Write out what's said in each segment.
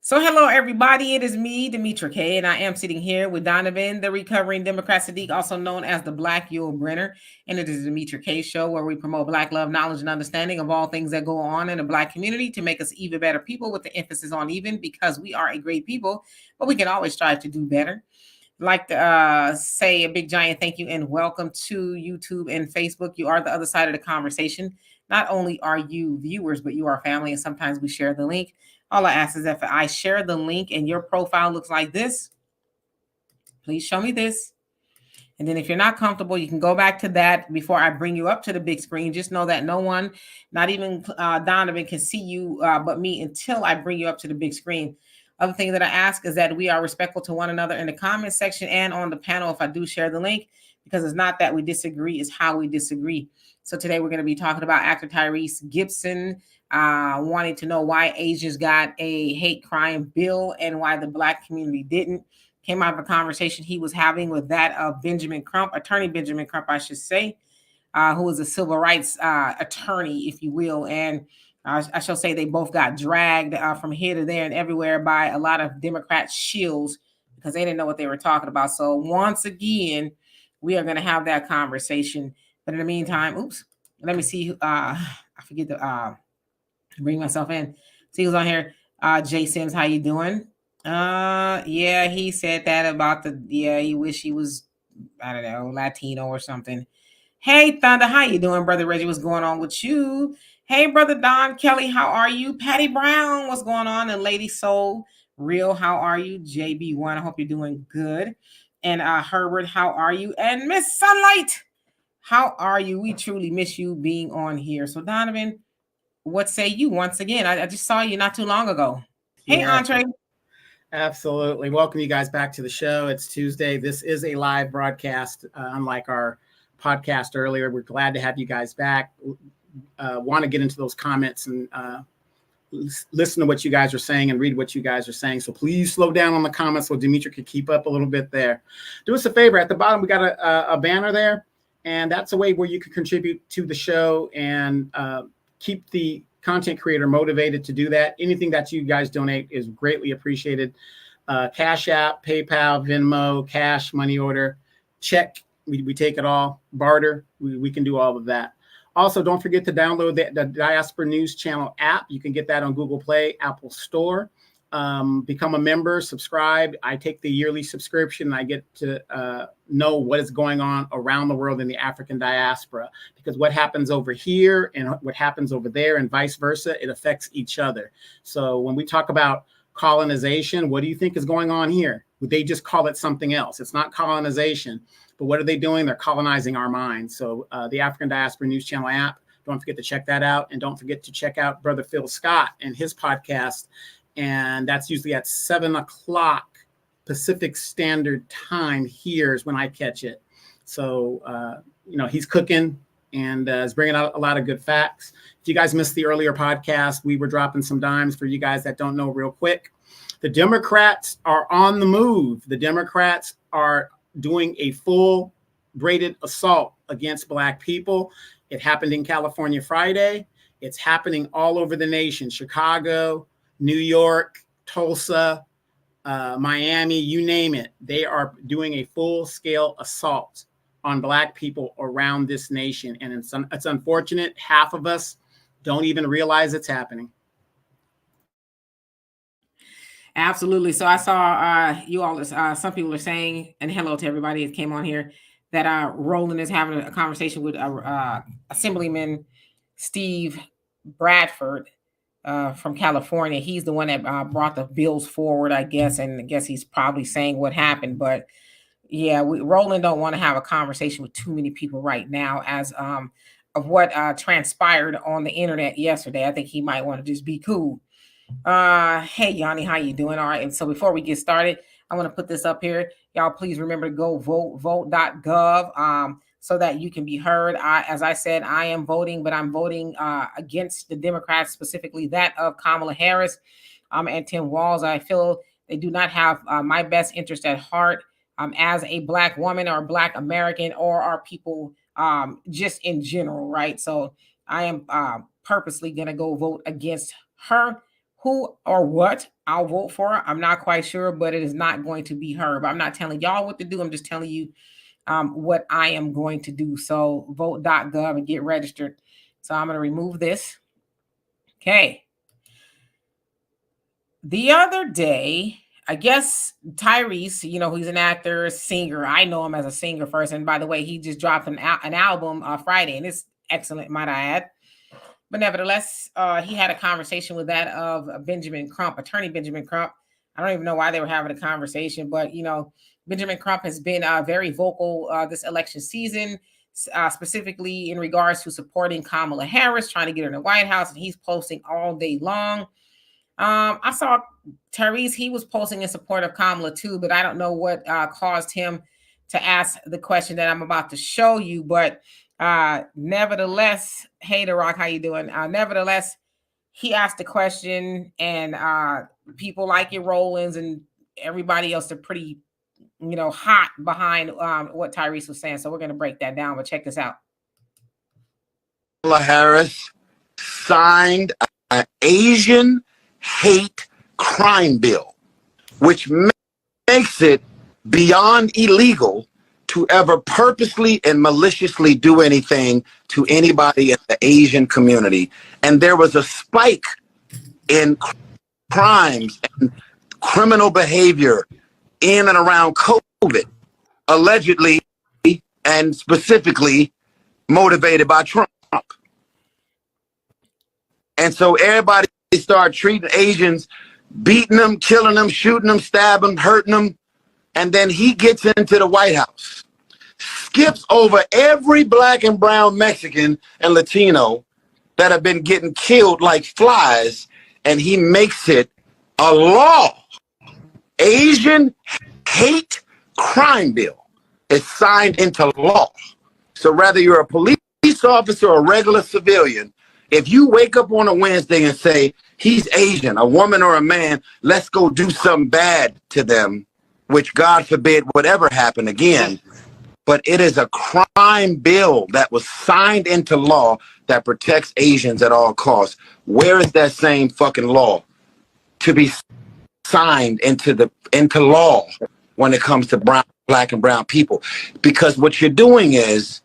So hello everybody, it is me, Demetra K, and I am sitting here with Donovan, the recovering Democrat Saadiq, also known as the Black Yule Brenner. And it is the Demetra K show where we promote Black love, knowledge, and understanding of all things that go on in the Black community to make us even better people, with the emphasis on even, because we are a great people, but we can always strive to do better. Like to say a big giant thank you and welcome to YouTube and Facebook. You are the other side of the conversation. Not only are you viewers, but you are family, and sometimes we share the link. All I ask is that if I share the link and your profile looks like this, please show me this. And then if you're not comfortable, you can go back to that before I bring you up to the big screen. Just know that no one, not even Donovan, can see you but me until I bring you up to the big screen. Other thing that I ask is that we are respectful to one another in the comment section and on the panel if I do share the link, because it's not that we disagree, it's how we disagree. So today we're going to be talking about actor Tyrese Gibson wanting to know why Asians got a hate crime bill and why the Black community didn't. Came out of a conversation he was having with that of Benjamin Crump, attorney Benjamin Crump, I should say, who is a civil rights attorney, if you will. And I shall say they both got dragged from here to there and everywhere by a lot of Democrat shills because they didn't know what they were talking about. So once again, we are going to have that conversation. But in the meantime, let me see. I forget to bring myself in. See who's on here. Jay Sims, how you doing? Yeah, he said that about he wish he was, I don't know, Latino or something. Hey, Thunder, how you doing, Brother Reggie? What's going on with you? Hey, Brother Don Kelly, how are you? Patty Brown, what's going on? And Lady Soul, Real, how are you? JB1, I hope you're doing good. And Herbert, how are you? And Miss Sunlight, how are you? We truly miss you being on here. So, Donovan, what say you once again? I just saw you not too long ago. Hey, Yeah, Andre. absolutely. Welcome you guys back to the show. It's Tuesday. This is a live broadcast, unlike our podcast earlier. We're glad to have you guys back. Want to get into those comments and listen to what you guys are saying and read what you guys are saying. So please slow down on the comments so Demetra can keep up a little bit there. Do us a favor. At the bottom, we got a banner there, and that's a way where you can contribute to the show and keep the content creator motivated to do that. Anything that you guys donate is greatly appreciated. Cash App, PayPal, Venmo, cash, money order, check. We take it all. Barter. We can do all of that. Also, don't forget to download the Diaspora News Channel app. You can get that on Google Play, Apple Store. Become a member, subscribe. I take the yearly subscription and I get to know what is going on around the world in the African diaspora, because what happens over here and what happens over there and vice versa, it affects each other. So when we talk about colonization, what do you think is going on here? They just call it something else. It's not colonization, but what are they doing? They're colonizing our minds. So the African Diaspora News Channel app, don't forget to check that out. And don't forget to check out Brother Phil Scott and his podcast. And that's usually at 7 o'clock Pacific Standard Time. Here is when I catch it. So, he's cooking and is bringing out a lot of good facts. If you guys missed the earlier podcast, we were dropping some dimes for you guys that don't know real quick. The Democrats are on the move. The Democrats are doing a full braided assault against Black people. It happened in California Friday. It's happening all over the nation. Chicago, New York, Tulsa, Miami, you name it. They are doing a full-scale assault on Black people around this nation. And it's unfortunate. Half of us don't even realize it's happening. Absolutely. So I saw you all, some people are saying, and hello to everybody that came on here, that Roland is having a conversation with Assemblyman Steve Bradford from California. He's the one that brought the bills forward, I guess, and I guess he's probably saying what happened. But yeah, Roland don't want to have a conversation with too many people right now as of what transpired on the internet yesterday. I think he might want to just be cool. Hey Yanni, how you doing? All right, and so before we get started, I want to put this up here. Y'all please remember to go vote.gov so that you can be heard. As I said, I am voting, but I'm voting against the Democrats, specifically that of Kamala Harris and Tim Walz. I feel they do not have my best interest at heart as a Black woman or Black American or our people just in general, right? So I am purposely going to go vote against her who or what I'll vote for. I'm not quite sure, but it is not going to be her. But I'm not telling y'all what to do. I'm just telling you what I am going to do. So vote.gov and get registered. So I'm going to remove this. Okay. The other day, I guess Tyrese, he's an actor, singer. I know him as a singer first. And by the way, he just dropped an album Friday, and it's excellent, might I add. But nevertheless, he had a conversation with that of Benjamin Crump, attorney Benjamin Crump. I don't even know why they were having a conversation, but, Benjamin Crump has been very vocal this election season, specifically in regards to supporting Kamala Harris, trying to get her in the White House, and he's posting all day long. I saw Tyrese, he was posting in support of Kamala too, but I don't know what caused him to ask the question that I'm about to show you. But nevertheless, hey, The Rock, how you doing? Nevertheless, he asked the question, and people like it, Rollins and everybody else are pretty, hot behind what Tyrese was saying. So we're going to break that down, but check this out. Kamala Harris signed an Asian hate crime bill, which makes it beyond illegal to ever purposely and maliciously do anything to anybody in the Asian community. And there was a spike in crimes and criminal behavior in and around COVID, allegedly and specifically motivated by Trump. And so everybody started treating Asians, beating them, killing them, shooting them, stabbing them, hurting them. And then he gets into the White House, skips over every black and brown Mexican and Latino that have been getting killed like flies, and he makes it a law. Asian hate crime bill is signed into law. So whether you're a police officer or a regular civilian, if you wake up on a Wednesday and say, he's Asian, a woman or a man, let's go do something bad to them, which God forbid would ever happen again. But it is a crime bill that was signed into law that protects Asians at all costs. Where is that same fucking law to be signed into law when it comes to black and brown people? Because what you're doing is,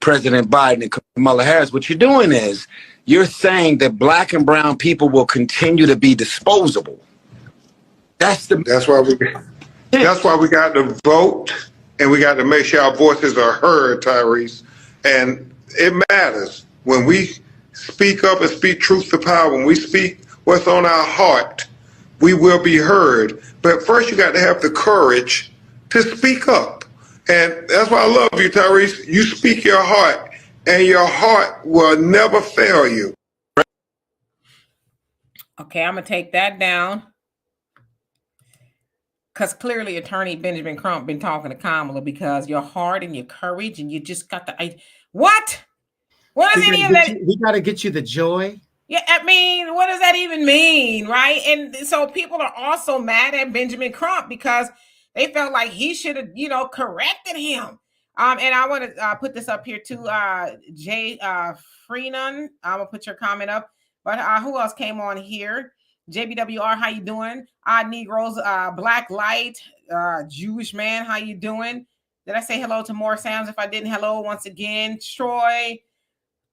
President Biden and Kamala Harris, what you're doing is you're saying that black and brown people will continue to be disposable. That's why we got to vote, and we got to make sure our voices are heard, Tyrese. And it matters when we speak up and speak truth to power. When we speak what's on our heart, we will be heard. But first, you got to have the courage to speak up. And that's why I love you, Tyrese. You speak your heart, and your heart will never fail you. Okay, I'm going to take that down. Because clearly attorney Benjamin Crump been talking to Kamala, because your heart and your courage, and you just got the... What? What does any of that... We got to get you the joy. Yeah, I mean, what does that even mean, right? And so people are also mad at Benjamin Crump because they felt like he should have, corrected him. And I want to put this up here too. Jay Freenan, I'm gonna put your comment up. But who else came on here? JBWR, how you doing? Negroes, Black Light, Jewish man, how you doing? Did I say hello to more sounds? If I didn't, hello once again. Troy,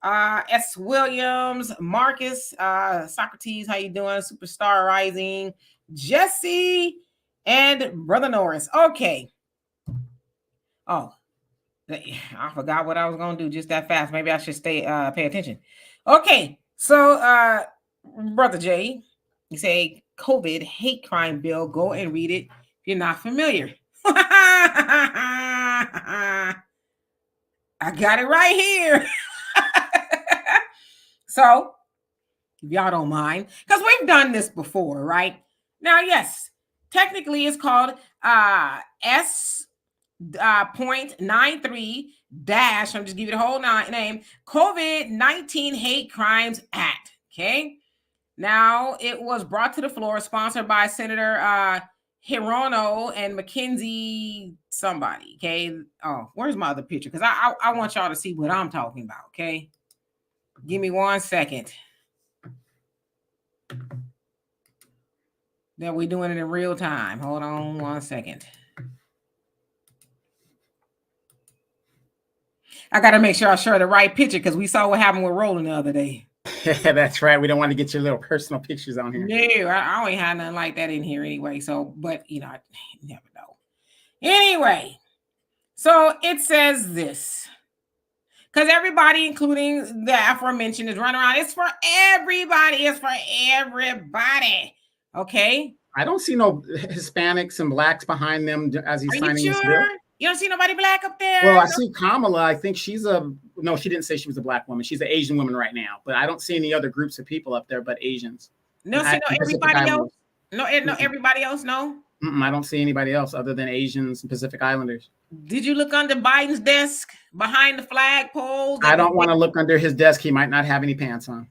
S. Williams, Marcus, Socrates, how you doing? Superstar Rising, Jesse, and Brother Norris. Okay. Oh, I forgot what I was going to do just that fast. Maybe I should pay attention. Okay. So, Brother Jay, you say COVID hate crime bill. Go and read it if you're not familiar. I got it right here. So, if y'all don't mind, because we've done this before, right? Now, yes, technically it's called S.93 dash, I'm just giving it a whole name, COVID-19 Hate Crimes Act, okay? Now, it was brought to the floor, sponsored by Senator Hirono and Mackenzie somebody, okay? Oh, where's my other picture? Because I want y'all to see what I'm talking about, okay? Give me 1 second. that we're doing it in real time. Hold on 1 second. I got to make sure I share the right picture because we saw what happened with Roland the other day. Yeah, that's right. We don't want to get your little personal pictures on here. No, I ain't had nothing like that in here anyway. So, but you know, I never know. Anyway, so it says this. Because everybody, including the aforementioned, is running around. It's for everybody. It's for everybody. Okay? I don't see no Hispanics and blacks behind them as he's signing this bill. You don't see nobody black up there? Well, I see Kamala. I think she's no, she didn't say she was a black woman. She's an Asian woman right now. But I don't see any other groups of people up there but Asians. No, see, no, everybody else? No, everybody else, no? I don't see anybody else other than Asians and Pacific Islanders. Did you look under Biden's desk behind the flagpole? I don't want to look under his desk. He might not have any pants on.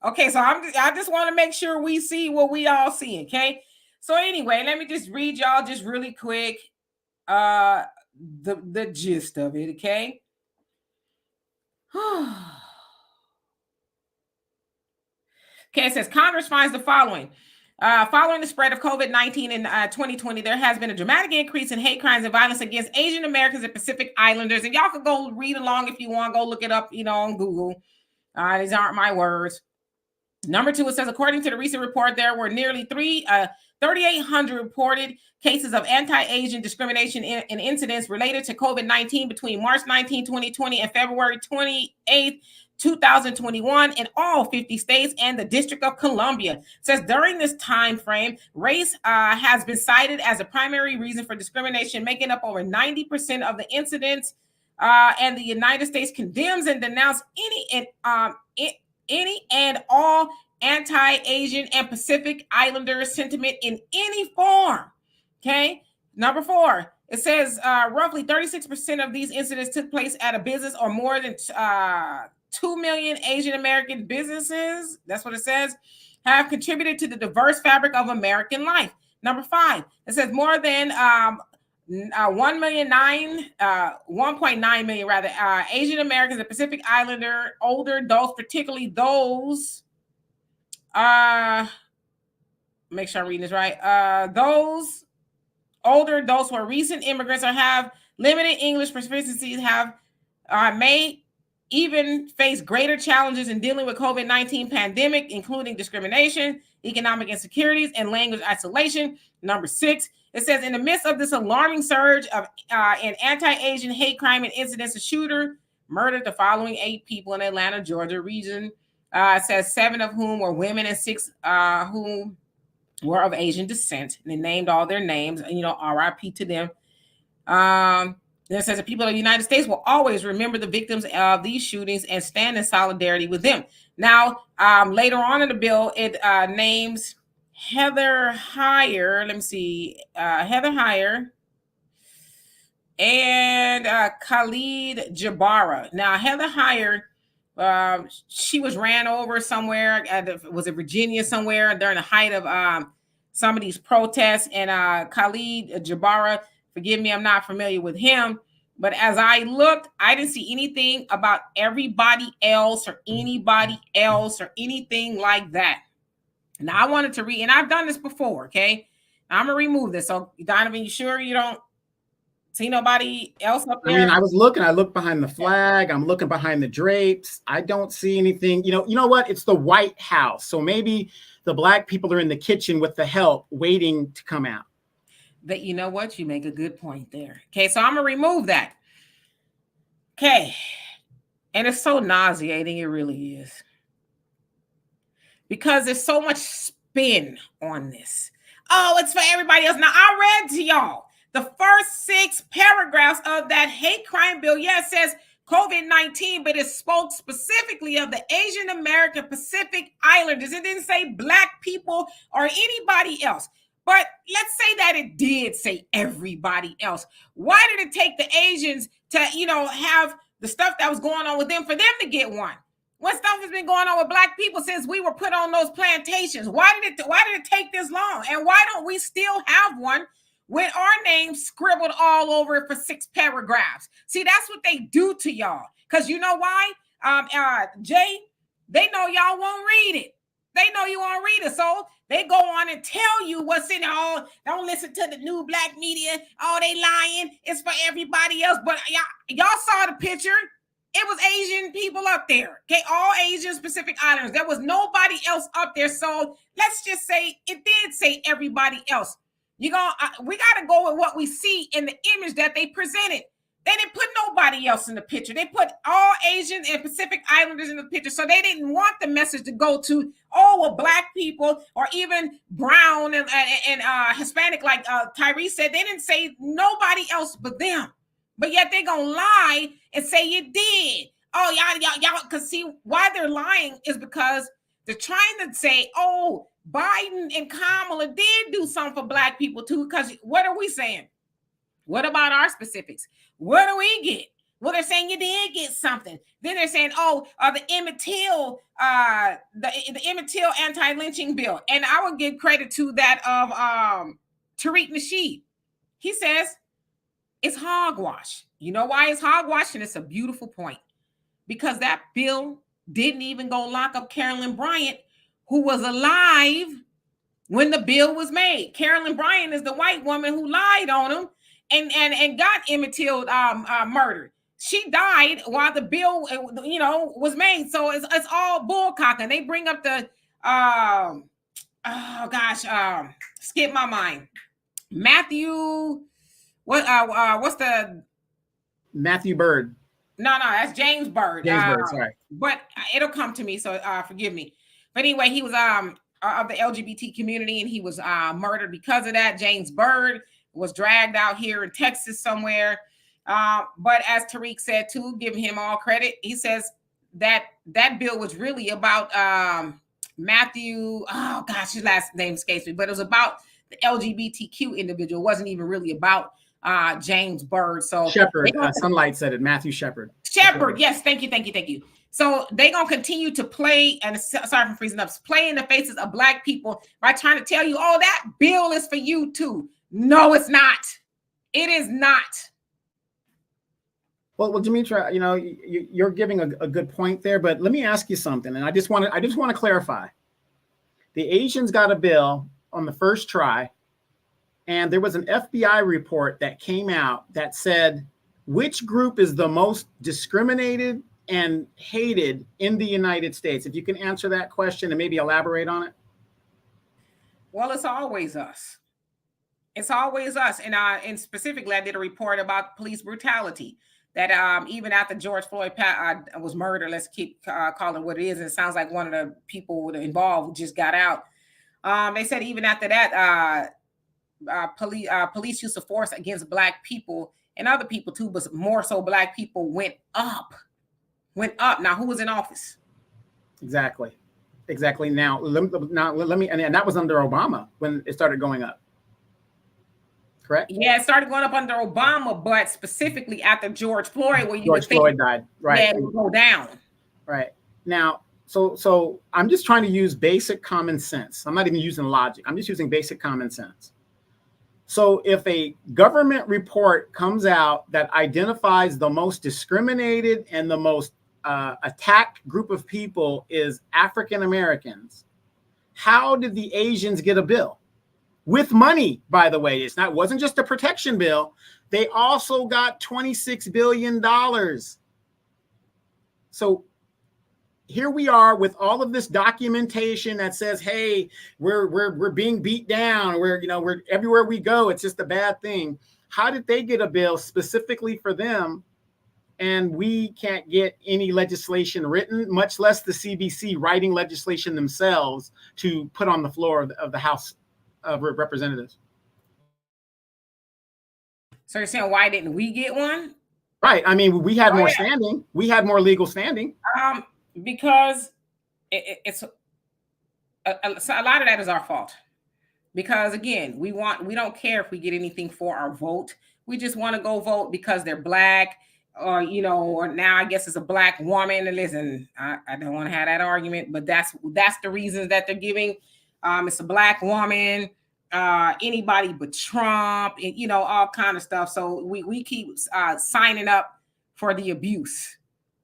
Okay, so I just want to make sure we see what we all see, okay? So anyway, let me just read y'all just really quick the gist of it, okay? Okay, it says Congress finds the following. Following the spread of COVID-19 in 2020, there has been a dramatic increase in hate crimes and violence against Asian Americans and Pacific Islanders. And y'all can go read along if you want. Go look it up, on Google. These aren't my words. Number 2, it says, according to the recent report, there were nearly 3,800 reported cases of anti-Asian discrimination and incidents related to COVID-19 between March 19, 2020 and February 28, 2021 in all 50 states and the District of Columbia. It says during this time frame, race has been cited as a primary reason for discrimination, making up over 90% of the incidents. And the United States condemns and denounces any and all anti-Asian and Pacific Islander sentiment in any form. Okay. Number 4, it says roughly 36% of these incidents took place at a business or more than 2 million Asian American businesses, that's what it says, have contributed to the diverse fabric of American life. Number 5, it says more than 1.9 million rather Asian Americans and Pacific Islander older adults, particularly those make sure I'm reading this right. Those older adults who are recent immigrants or have limited English proficiencies may even face greater challenges in dealing with COVID-19 pandemic, including discrimination, economic insecurities, and language isolation. Number 6, it says in the midst of this alarming surge of in anti-Asian hate crime and incidents, a shooter murdered the following 8 people in Atlanta, Georgia region. It says 7 of whom were women and 6 whom were of Asian descent. And they named all their names, RIP to them. It says the people of the United States will always remember the victims of these shootings and stand in solidarity with them. Now, later on in the bill, it names Heather Heyer. Let me see. Heather Heyer and Khalid Jabara. Now, Heather Heyer, she was ran over somewhere. Was it Virginia somewhere during the height of some of these protests? And Khalid Jabara, forgive me, I'm not familiar with him. But as I looked, I didn't see anything about everybody else or anybody else or anything like that. Now, I wanted to read, and I've done this before, okay? Now, I'm going to remove this. So, Donovan, you sure you don't see nobody else up there? I mean, I looked behind the flag. I'm looking behind the drapes. I don't see anything. You know what? It's the White House. So maybe the black people are in the kitchen with the help waiting to come out. But you know what? You make a good point there. Okay, so I'm going to remove that. Okay. And it's so nauseating. It really is. Because there's so much spin on this. Oh, it's for everybody else. Now, I read to y'all the first 6 paragraphs of that hate crime bill. Yeah, it says COVID-19, but it spoke specifically of the Asian American Pacific Islanders. It didn't say black people or anybody else. But let's say that it did say everybody else. Why did it take the Asians to, have the stuff that was going on with them for them to get one? What stuff has been going on with black people since we were put on those plantations? Why did it take this long? And why don't we still have one with our names scribbled all over it for 6 paragraphs? See, that's what they do to y'all. Because you know why? Jay, they know y'all won't read it. They know you won't read it, so they go on and tell you what's in it. Oh, don't listen to the new black media. Oh, they lying. It's for everybody else. But y'all saw the picture. It was Asian people up there. Okay, all Asian Pacific Islanders. There was nobody else up there. So let's just say it did say everybody else. We gotta go with what we see in the image that they presented. They didn't put nobody else in the picture. They put all Asian and Pacific Islanders in the picture. So they didn't want the message to go to, black people or even brown and Hispanic, like Tyrese said. They didn't say nobody else but them. But yet they're going to lie and say you did. Oh, y'all, because see, why they're lying is because they're trying to say, oh, Biden and Kamala did do something for black people too. Because what are we saying? What about our specifics? What do we get? Well, they're saying you did get something. Then they're saying, the Emmett Till, the Emmett Till anti-lynching bill. And I would give credit to that of Tariq Nasheed. He says it's hogwash. You know why it's hogwash? And it's a beautiful point. Because that bill didn't even go lock up Carolyn Bryant, who was alive when the bill was made. Carolyn Bryant is the white woman who lied on him and got Emmett Till murdered. She died while the bill, was made. So it's all bullcocking. They bring up the skip my mind. Matthew, what's the Matthew Bird? No, that's James Bird. James Bird, sorry. But it'll come to me, so forgive me. But anyway, he was of the LGBT community, and he was murdered because of that. James Bird was dragged out here in Texas somewhere. But as Tariq said too, giving him all credit, he says that bill was really about Matthew. Oh gosh, his last name escapes me, but it was about the LGBTQ individual. It wasn't even really about James Bird. So Shepard, Sunlight said it. Matthew Shepard. Shepard, yes, thank you. So they're gonna continue to play, and sorry for freezing up, play in the faces of black people by trying to tell you, that bill is for you too. No, it's not. It is not. Well, Demetra, you're giving a good point there, but let me ask you something, and I just want to clarify. The Asians got a bill on the first try, and there was an FBI report that came out that said which group is the most discriminated and hated in the United States. If you can answer that question and maybe elaborate on it. Well, it's always us. It's always us. And specifically, I did a report about police brutality. That even after George Floyd was murdered, let's keep calling it what it is. And it sounds like one of the people involved just got out. They said even after that, police use of force against black people and other people too, but more so black people went up. Now, who was in office? Exactly. Now, let me, and that was under Obama when it started going up. Correct? Yeah, it started going up under Obama, but specifically after George Floyd, where George Floyd died, right? Yeah, it would go down. Right. Now, so I'm just trying to use basic common sense. I'm not even using logic. I'm just using basic common sense. So if a government report comes out that identifies the most discriminated and the most attacked group of people is African Americans, how did the Asians get a bill? With money, by the way. It wasn't just a protection bill. They also got $26 billion. So here we are with all of this documentation that says, hey, we're being beat down. We're everywhere we go. It's just a bad thing. How did they get a bill specifically for them? And we can't get any legislation written, much less the CBC writing legislation themselves to put on the floor of the House of Representatives. So you're saying, why didn't we get one? Right. I mean, we had more standing. We had more legal standing. Because it's a lot of that is our fault. Because again, we don't care if we get anything for our vote. We just want to go vote because they're black, or now I guess it's a black woman. And listen, I don't want to have that argument, but that's the reasons that they're giving. It's a black woman, anybody but Trump, and all kind of stuff. So we keep signing up for the abuse.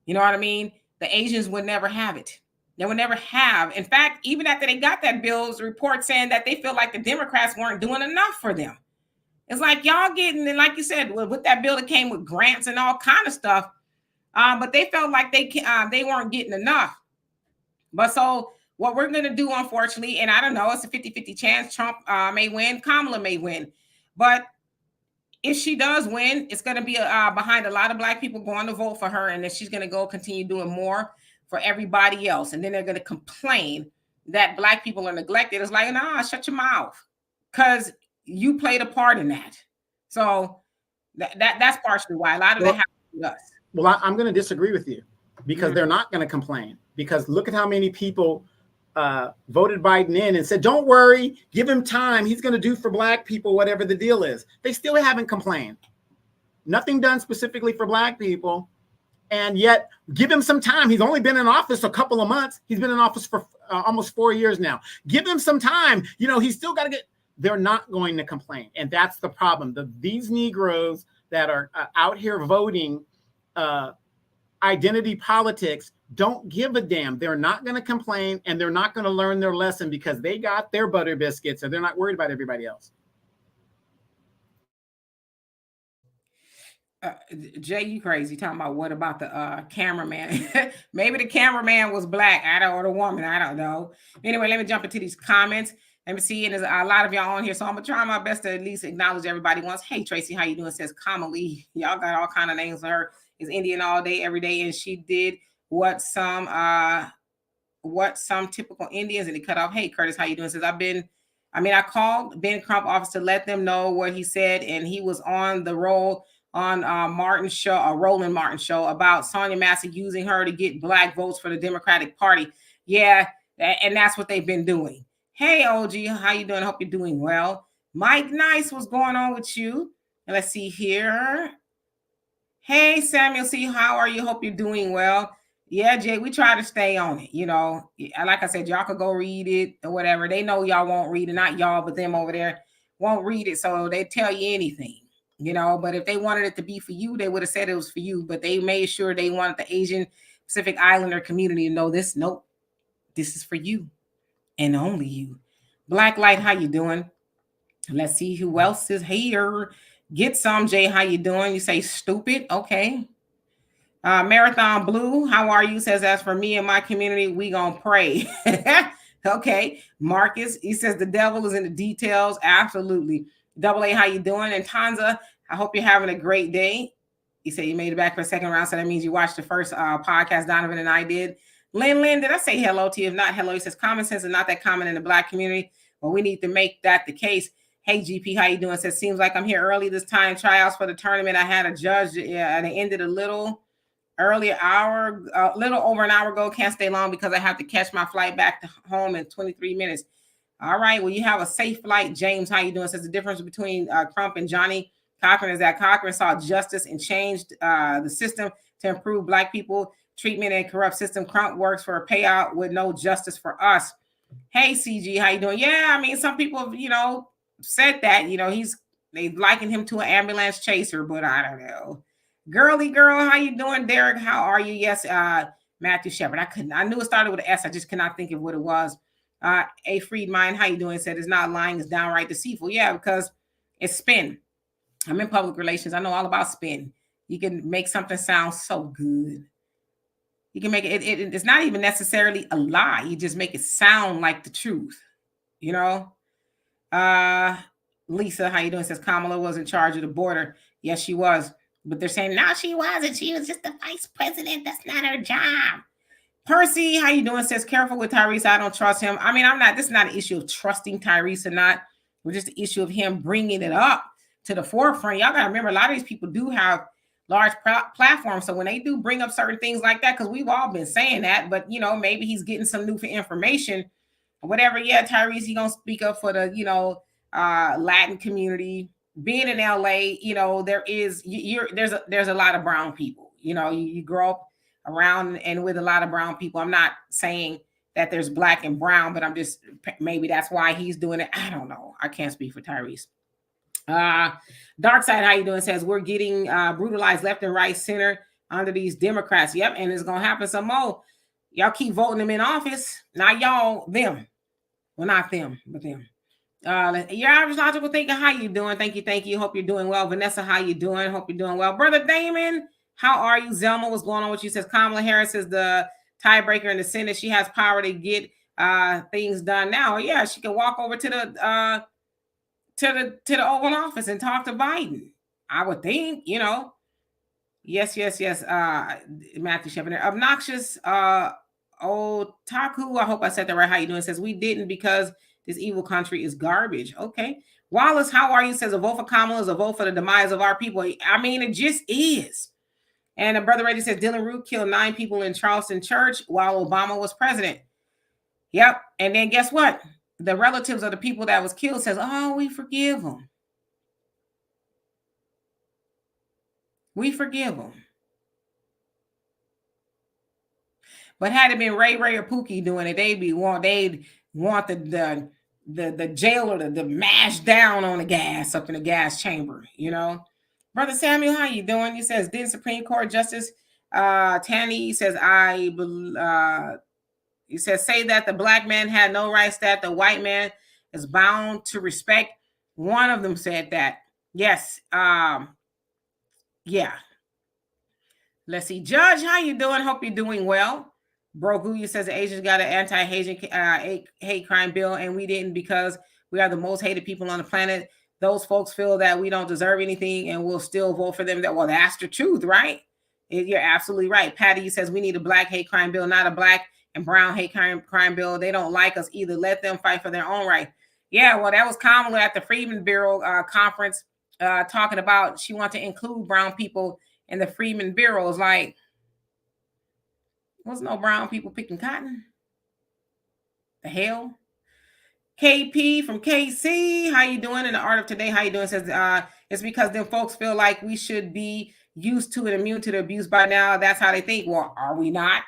You know what I mean? The Asians would never have it. They would never have. In fact, even after they got that bill's report saying that they feel like the Democrats weren't doing enough for them. It's like y'all getting, and like you said, with that bill that came with grants and all kind of stuff, but they felt like they weren't getting enough. But so what we're going to do, unfortunately, and I don't know, it's a 50-50 chance Trump may win, Kamala may win. But if she does win, it's going to be behind a lot of Black people going to vote for her, and then she's going to go continue doing more for everybody else. And then they're going to complain that Black people are neglected. It's like, nah, shut your mouth, because you played a part in that. So that's partially why a lot of it happens with us. Well, I'm going to disagree with you, because they're not going to complain. Because look at how many people voted Biden in and said, don't worry, give him time. He's going to do for Black people whatever the deal is. They still haven't complained. Nothing done specifically for Black people. And yet, give him some time. He's only been in office a couple of months. He's been in office for almost 4 years now. Give him some time. You know, he's still got to get. They're not going to complain. And that's the problem. These Negroes that are out here voting identity politics don't give a damn. They're not going to complain, and they're not going to learn their lesson because they got their butter biscuits, and they're not worried about everybody else. Jay, you crazy talking about what about the cameraman? Maybe the cameraman was Black, or the woman, I don't know. Anyway, let me jump into these comments. Let me see, and there's a lot of y'all on here, so I'm gonna try my best to at least acknowledge everybody once. Hey, Tracy, how you doing? Says Kamala. Y'all got all kind of names for her. Is Indian all day, every day, and she did what some typical Indians, and he cut off. Hey, Curtis, how you doing? Says I called Ben Crump office to let them know what he said, and he was on the roll on Roland Martin show about Sonia Massey using her to get Black votes for the Democratic Party. Yeah, and that's what they've been doing. Hey, OG, how you doing? Hope you're doing well. Mike Nice, what's going on with you? And let's see here. Hey, Samuel C., how are you? Hope you're doing well. Yeah, Jay, we try to stay on it. You know, like I said, y'all could go read it or whatever. They know y'all won't read it, not y'all, but them over there won't read it, so they tell you anything. You know, but if they wanted it to be for you, they would have said it was for you. But they made sure they wanted the Asian Pacific Islander community to know this. Nope, this is for you and only you. Black Light, how you doing? Let's see who else is here. Get some, Jay. How you doing? You say stupid. Okay. Marathon Blue, how are you? Says, as for me and my community, we gonna pray. Okay. Marcus, he says the devil is in the details. Absolutely. Double A, how you doing? And Tanza, I hope you're having a great day. He said you made it back for the second round, so that means you watched the first podcast Donovan and I did. Lynn, did I say hello to you? If not, hello. He says common sense is not that common in the Black community, but we need to make that the case. Hey, GP, how you doing? Says, seems like I'm here early this time. Tryouts for the tournament. I had a judge, and it ended a little earlier hour, a little over an hour ago. Can't stay long because I have to catch my flight back to home in 23 minutes. All right. Well, you have a safe flight. James, how you doing? Says the difference between Crump and Johnny Cochran is that Cochran saw justice and changed the system to improve Black people treatment and corrupt system. Crump works for a payout with no justice for us. Hey, CG, how you doing? Yeah, I mean, some people, you know, said that, you know, they likened him to an ambulance chaser, but I don't know. Girly girl, how you doing? Derek, how are you? Yes, Matthew Shepard. I knew it started with an S. I just could not think of what it was. A freed mind, how you doing? Said it's not lying, it's downright deceitful. Yeah, because it's spin. I'm in public relations. I know all about spin. You can make something sound so good. You can make it's not even necessarily a lie. You just make it sound like the truth, you know? Lisa, how you doing? Says Kamala was in charge of the border. Yes, she was. But they're saying, no, she wasn't. She was just the vice president. That's not her job. Percy, how you doing? Says, careful with Tyrese. I don't trust him. I mean, this is not an issue of trusting Tyrese or not. It's just the issue of him bringing it up to the forefront. Y'all got to remember, a lot of these people do have large platforms. So when they do bring up certain things like that, because we've all been saying that, but, you know, maybe he's getting some new information or whatever. Yeah, Tyrese, he going to speak up for the, you know, Latin community. Being in LA, you know, there's a lot of brown people. You know, you grow up around and with a lot of brown people. I'm not saying that there's Black and brown, but I'm just, maybe that's why he's doing it. I don't know. I can't speak for Tyrese. Dark Side, how you doing? Says we're getting brutalized left and right, center under these Democrats. Yep, and it's gonna happen some more. Y'all keep voting them in office. Not y'all, them. Well, not them, but them. Your average logical thinker, how you doing? Thank you. Hope you're doing well. Vanessa, how you doing? Hope you're doing well. Brother Damon, how are you? Zelma, what's going on with you? Says Kamala Harris is the tiebreaker in the Senate. She has power to get things done now. Yeah, she can walk over to the Oval Office and talk to Biden. I would think, you know. Yes. Matthew Shepard. Obnoxious Otaku. I hope I said that right. How you doing? Says we didn't because this evil country is garbage. Okay. Wallace, how are you? Says a vote for Kamala is a vote for the demise of our people. I mean, it just is. And a brother Reddy says Dylan Root killed 9 people in Charleston Church while Obama was president. Yep. And then guess what? The relatives of the people that was killed says, oh, we forgive them. We forgive them. But had it been Ray or Pookie doing it, they'd want the jailer to mash down on the gas up in the gas chamber, you know. Brother Samuel, how you doing? He says, did Supreme Court Justice Tanny says he says say that the black man had no rights that the white man is bound to respect. One of them said that. Yes. Yeah. Let's see. Judge, how you doing? Hope you're doing well. Brogu says the Asians got an anti-Asian hate crime bill, and we didn't because we are the most hated people on the planet. Those folks feel that we don't deserve anything and we'll still vote for them. Well, that's the truth, right? You're absolutely right. Patty says we need a black hate crime bill, not a black and brown hate crime bill. They don't like us either. Let them fight for their own right. Yeah, well, that was Kamala at the Freedmen Bureau conference talking about she wanted to include brown people in the Freedmen Bureau. Is like, was no brown people picking cotton? The hell? KP from KC, how you doing? In the Art of Today, how you doing? Says it's because them folks feel like we should be used to and immune to the abuse by now. That's how they think. Well, are we not?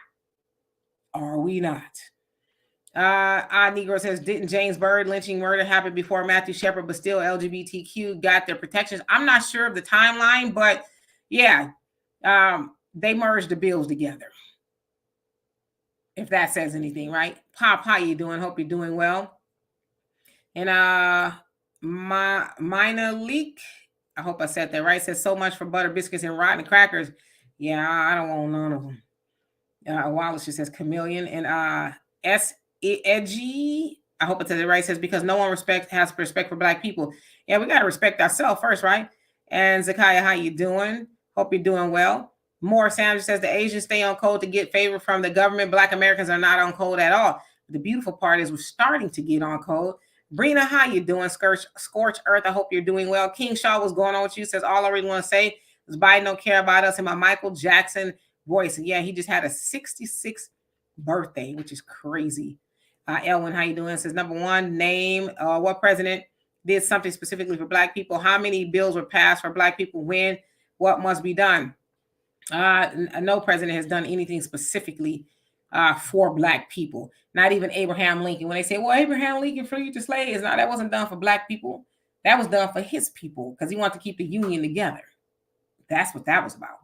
Are we not? Negro says, didn't James Byrd lynching murder happen before Matthew Shepard, but still LGBTQ got their protections? I'm not sure of the timeline, but yeah, they merged the bills together. If that says anything, right? Pop, how you doing? Hope you're doing well. And Mina Leak, I hope I said that right, says so much for butter biscuits and rotten crackers. Yeah, I don't want none of them. Wallace just says chameleon. And Edgy, I hope I said it right, says because no one has respect for black people. Yeah, we got to respect ourselves first, right? And Zakiah, how you doing? Hope you're doing well. More Sanders says the Asians stay on code to get favor from the government. Black Americans are not on code at all. The beautiful part is we're starting to get on code. Brina, how you doing? Scorch Earth, I hope you're doing well. King Shaw, what's going on with you? Says all I really want to say is Biden don't care about us. And my Michael Jackson voice. Yeah, he just had a 66th birthday, which is crazy. Elwin, how you doing? Says number one, name what president did something specifically for black people. How many bills were passed for black people? When? What must be done? No president has done anything specifically for black people. Not even Abraham Lincoln. When they say, well, Abraham Lincoln freed the slaves. No, that wasn't done for black people. That was done for his people because he wanted to keep the union together. That's what that was about.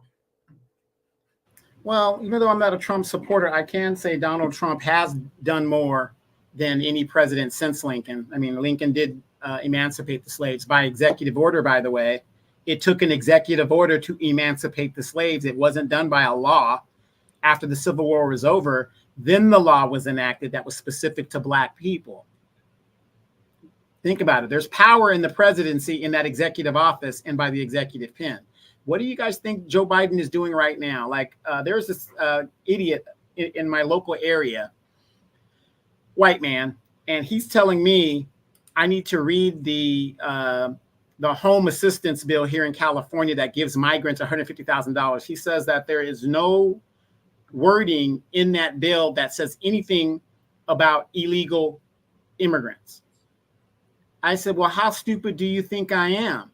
Well, even though I'm not a Trump supporter, I can say Donald Trump has done more than any president since Lincoln. I mean, Lincoln did emancipate the slaves by executive order, by the way. It took an executive order to emancipate the slaves. It wasn't done by a law. After the Civil War was over, then the law was enacted that was specific to black people. Think about it. There's power in the presidency in that executive office and by the executive pen. What do you guys think Joe Biden is doing right now? Like there's this idiot in my local area, white man, and he's telling me I need to read the home assistance bill here in California that gives migrants $150,000. He says that there is no wording in that bill that says anything about illegal immigrants. I said, well, how stupid do you think I am?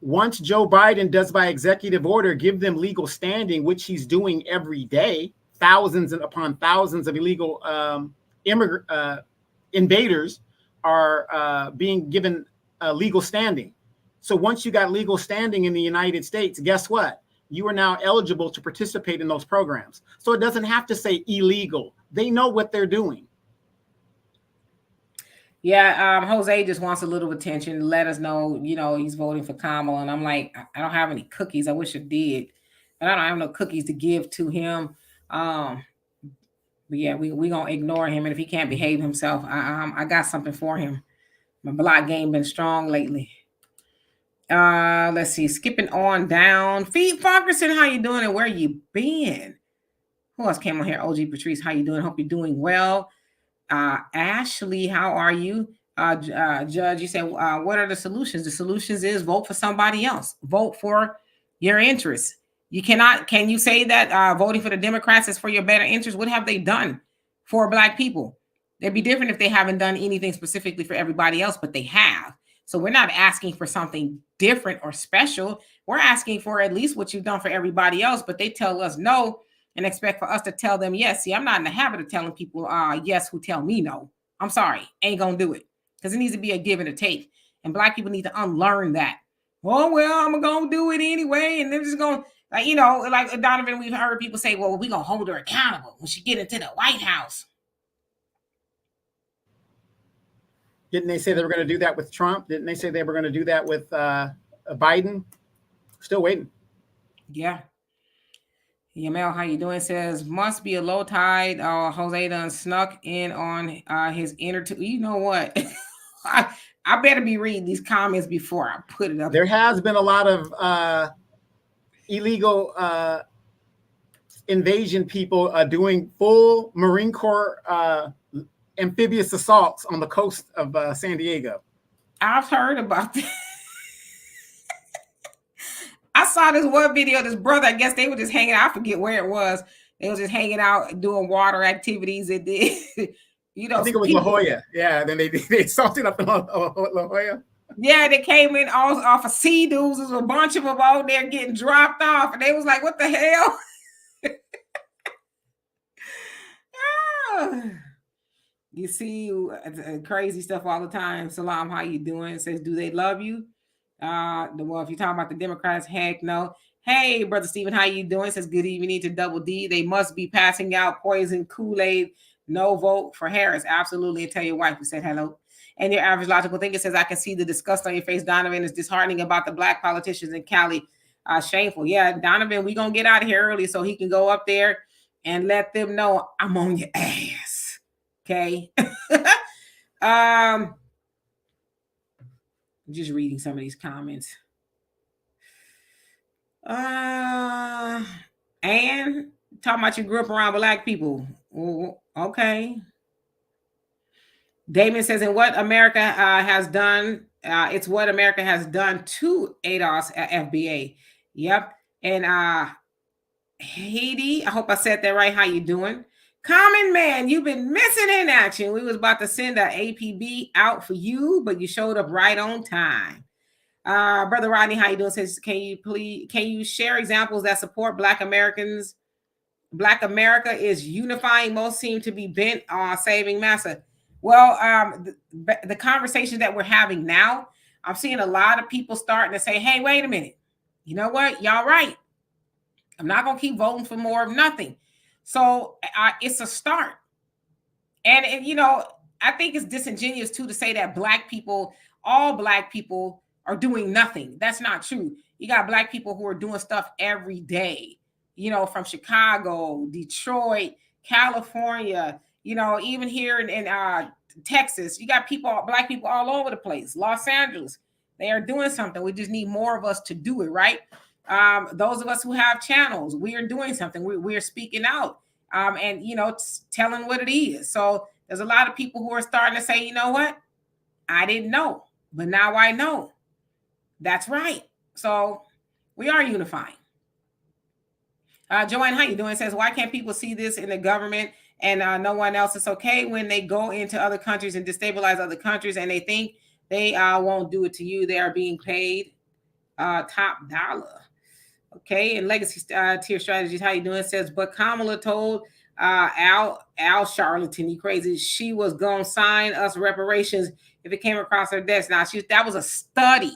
Once Joe Biden does by executive order, give them legal standing, which he's doing every day, thousands upon thousands of illegal invaders are being given legal standing. So once you got legal standing in the United States, guess what? You are now eligible to participate in those programs. So it doesn't have to say illegal. they know what they're doing. Yeah, Jose just wants a little attention. Let us know, he's voting for Kamala. And I'm like, I don't have any cookies. I wish I did, but I don't have no cookies to give to him. But yeah, we gonna ignore him, and if he can't behave himself, I got something for him. My block game been strong lately. Let's see. Skipping on down. Feet Farquharson, how you doing and where you been? Who else came on here? OG Patrice, how you doing? Hope you're doing well. Ashley, how are you? Judge, you said, what are the solutions? The solutions is vote for somebody else. Vote for your interests. Can you say that voting for the Democrats is for your better interest? What have they done for Black people? It'd be different if they haven't done anything specifically for everybody else, but they have. So we're not asking for something different or special. We're asking for at least what you've done for everybody else, but they tell us no and expect for us to tell them yes. See, I'm not in the habit of telling people yes who tell me no. I'm sorry, ain't gonna do it, because it needs to be a give and a take. And Black people need to unlearn that. Oh, well, I'm gonna do it anyway, and they're just gonna, like Donovan, we've heard people say, well, we're gonna hold her accountable when she get into the White House. Didn't they say they were going to do that with Trump? Didn't they say they were going to do that with Biden? Still waiting. Yeah. Yamel, how you doing? Says, must be a low tide. Jose done snuck in on his inner. You know what? I better be reading these comments before I put it up. There has been a lot of illegal invasion people doing full Marine Corps amphibious assaults on the coast of San Diego. I've heard about that. I saw this one video, this brother, I guess they were just hanging out. I forget where it was. They was just hanging out doing water activities. And then, I think it was La Jolla. Yeah, then they assaulted up in La Jolla. Yeah, they came in off of sea dudes. There's a bunch of them out there getting dropped off. And they was like, what the hell? You see crazy stuff all the time. Salam, how you doing? It says, do they love you? Well, if you're talking about the Democrats, heck no. Hey, Brother Stephen, how you doing? It says, good evening to Double D. They must be passing out poison Kool-Aid. No vote for Harris. Absolutely. And tell your wife we said hello. And your average logical thinker says, I can see the disgust on your face. Donovan is disheartening about the Black politicians in Cali. Shameful. Yeah, Donovan, we're going to get out of here early so he can go up there and let them know I'm on your ass. Okay. Just reading some of these comments. And talking about you grew up around Black people. Okay. Damon says, and what America has done, it's what America has done to ADOS FBA. Yep. And Haiti, I hope I said that right. How you doing? Common Man, you've been missing in action. We was about to send an APB out for you, but you showed up right on time. Brother Rodney, how you doing? Says, can you share examples that support Black Americans? Black America is unifying. Most seem to be bent on saving massa. Well, the conversation that we're having now, I'm seeing a lot of people starting to say, hey, wait a minute. You know what? Y'all right. I'm not going to keep voting for more of nothing. So it's a start. And, I think it's disingenuous, too, to say that Black people, all Black people are doing nothing. That's not true. You got Black people who are doing stuff every day, from Chicago, Detroit, California, even here in Texas. You got Black people all over the place. Los Angeles, they are doing something. We just need more of us to do it, right? Those of us who have channels, we are doing something. We are speaking out and, telling what it is. So there's a lot of people who are starting to say, you know what? I didn't know, but now I know. That's right. So we are unifying. Joanne, how you doing? Says, why can't people see this in the government and no one else? It's okay when they go into other countries and destabilize other countries and they think they won't do it to you. They are being paid top dollar. Okay, and Legacy Tier Strategies, how you doing? It says, but Kamala told Al Charlatan, you crazy, she was gonna sign us reparations if it came across her desk. Now that was a study.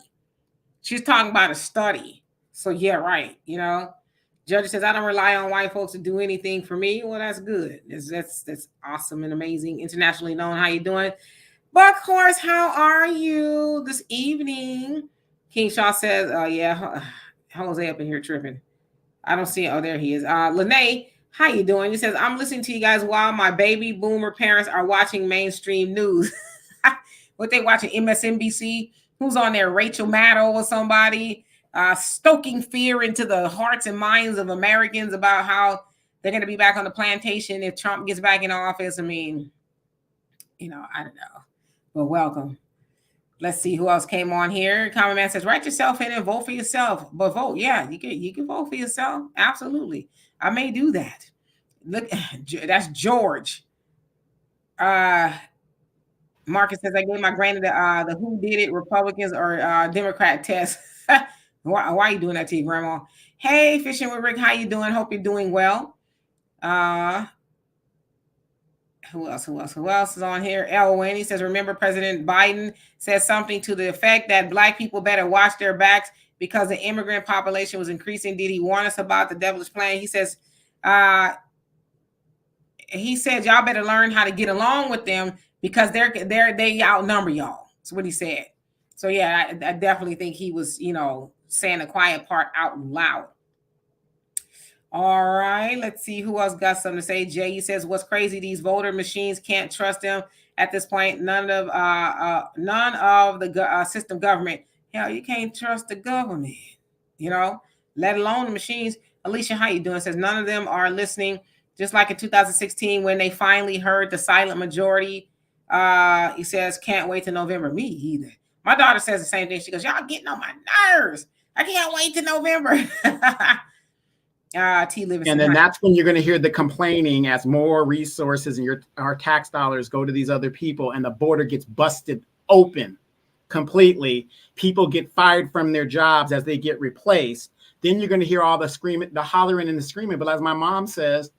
She's talking about a study. So yeah, right. Judge says, I don't rely on white folks to do anything for me. Well, that's good. That's awesome and amazing. Internationally known. How you doing? Buck Horse, how are you this evening? King Shaw says, yeah, Jose up in here tripping. I don't see it. Oh, there he is. Lene, how you doing? He says, I'm listening to you guys while my baby boomer parents are watching mainstream news. What they watching? MSNBC? Who's on there? Rachel Maddow or somebody? Stoking fear into the hearts and minds of Americans about how they're going to be back on the plantation if Trump gets back in office. I mean, I don't know. But welcome. Let's see who else came on here. Common Man says, write yourself in and vote for yourself. But vote, yeah, you can vote for yourself. Absolutely. I may do that. Look, that's George. Marcus says, I gave my granny the who did it, Republicans or Democrat test. Why are you doing that to your grandma? Hey, Fishing with Rick, how you doing? Hope you're doing well. Who else is on here? Elwin, he says, remember President Biden said something to the effect that black people better watch their backs because the immigrant population was increasing. Did he warn us about the devilish plan? He says, y'all better learn how to get along with them because they outnumber y'all. That's what he said. So yeah, I definitely think he was, saying the quiet part out loud. All right, let's see who else got something to say. Jay says, what's crazy, these voter machines, can't trust them at this point. None of the system government. Hell, you can't trust the government, let alone the machines. Alicia, how you doing? Says none of them are listening. Just like in 2016 when they finally heard the silent majority. He says, can't wait till November. Me either. My daughter says the same thing. She goes, y'all getting on my nerves. I can't wait till November. And then that's when you're going to hear the complaining as more resources and our tax dollars go to these other people and the border gets busted open completely. People get fired from their jobs as they get replaced. Then you're going to hear all the screaming, the hollering and the screaming. But as my mom says,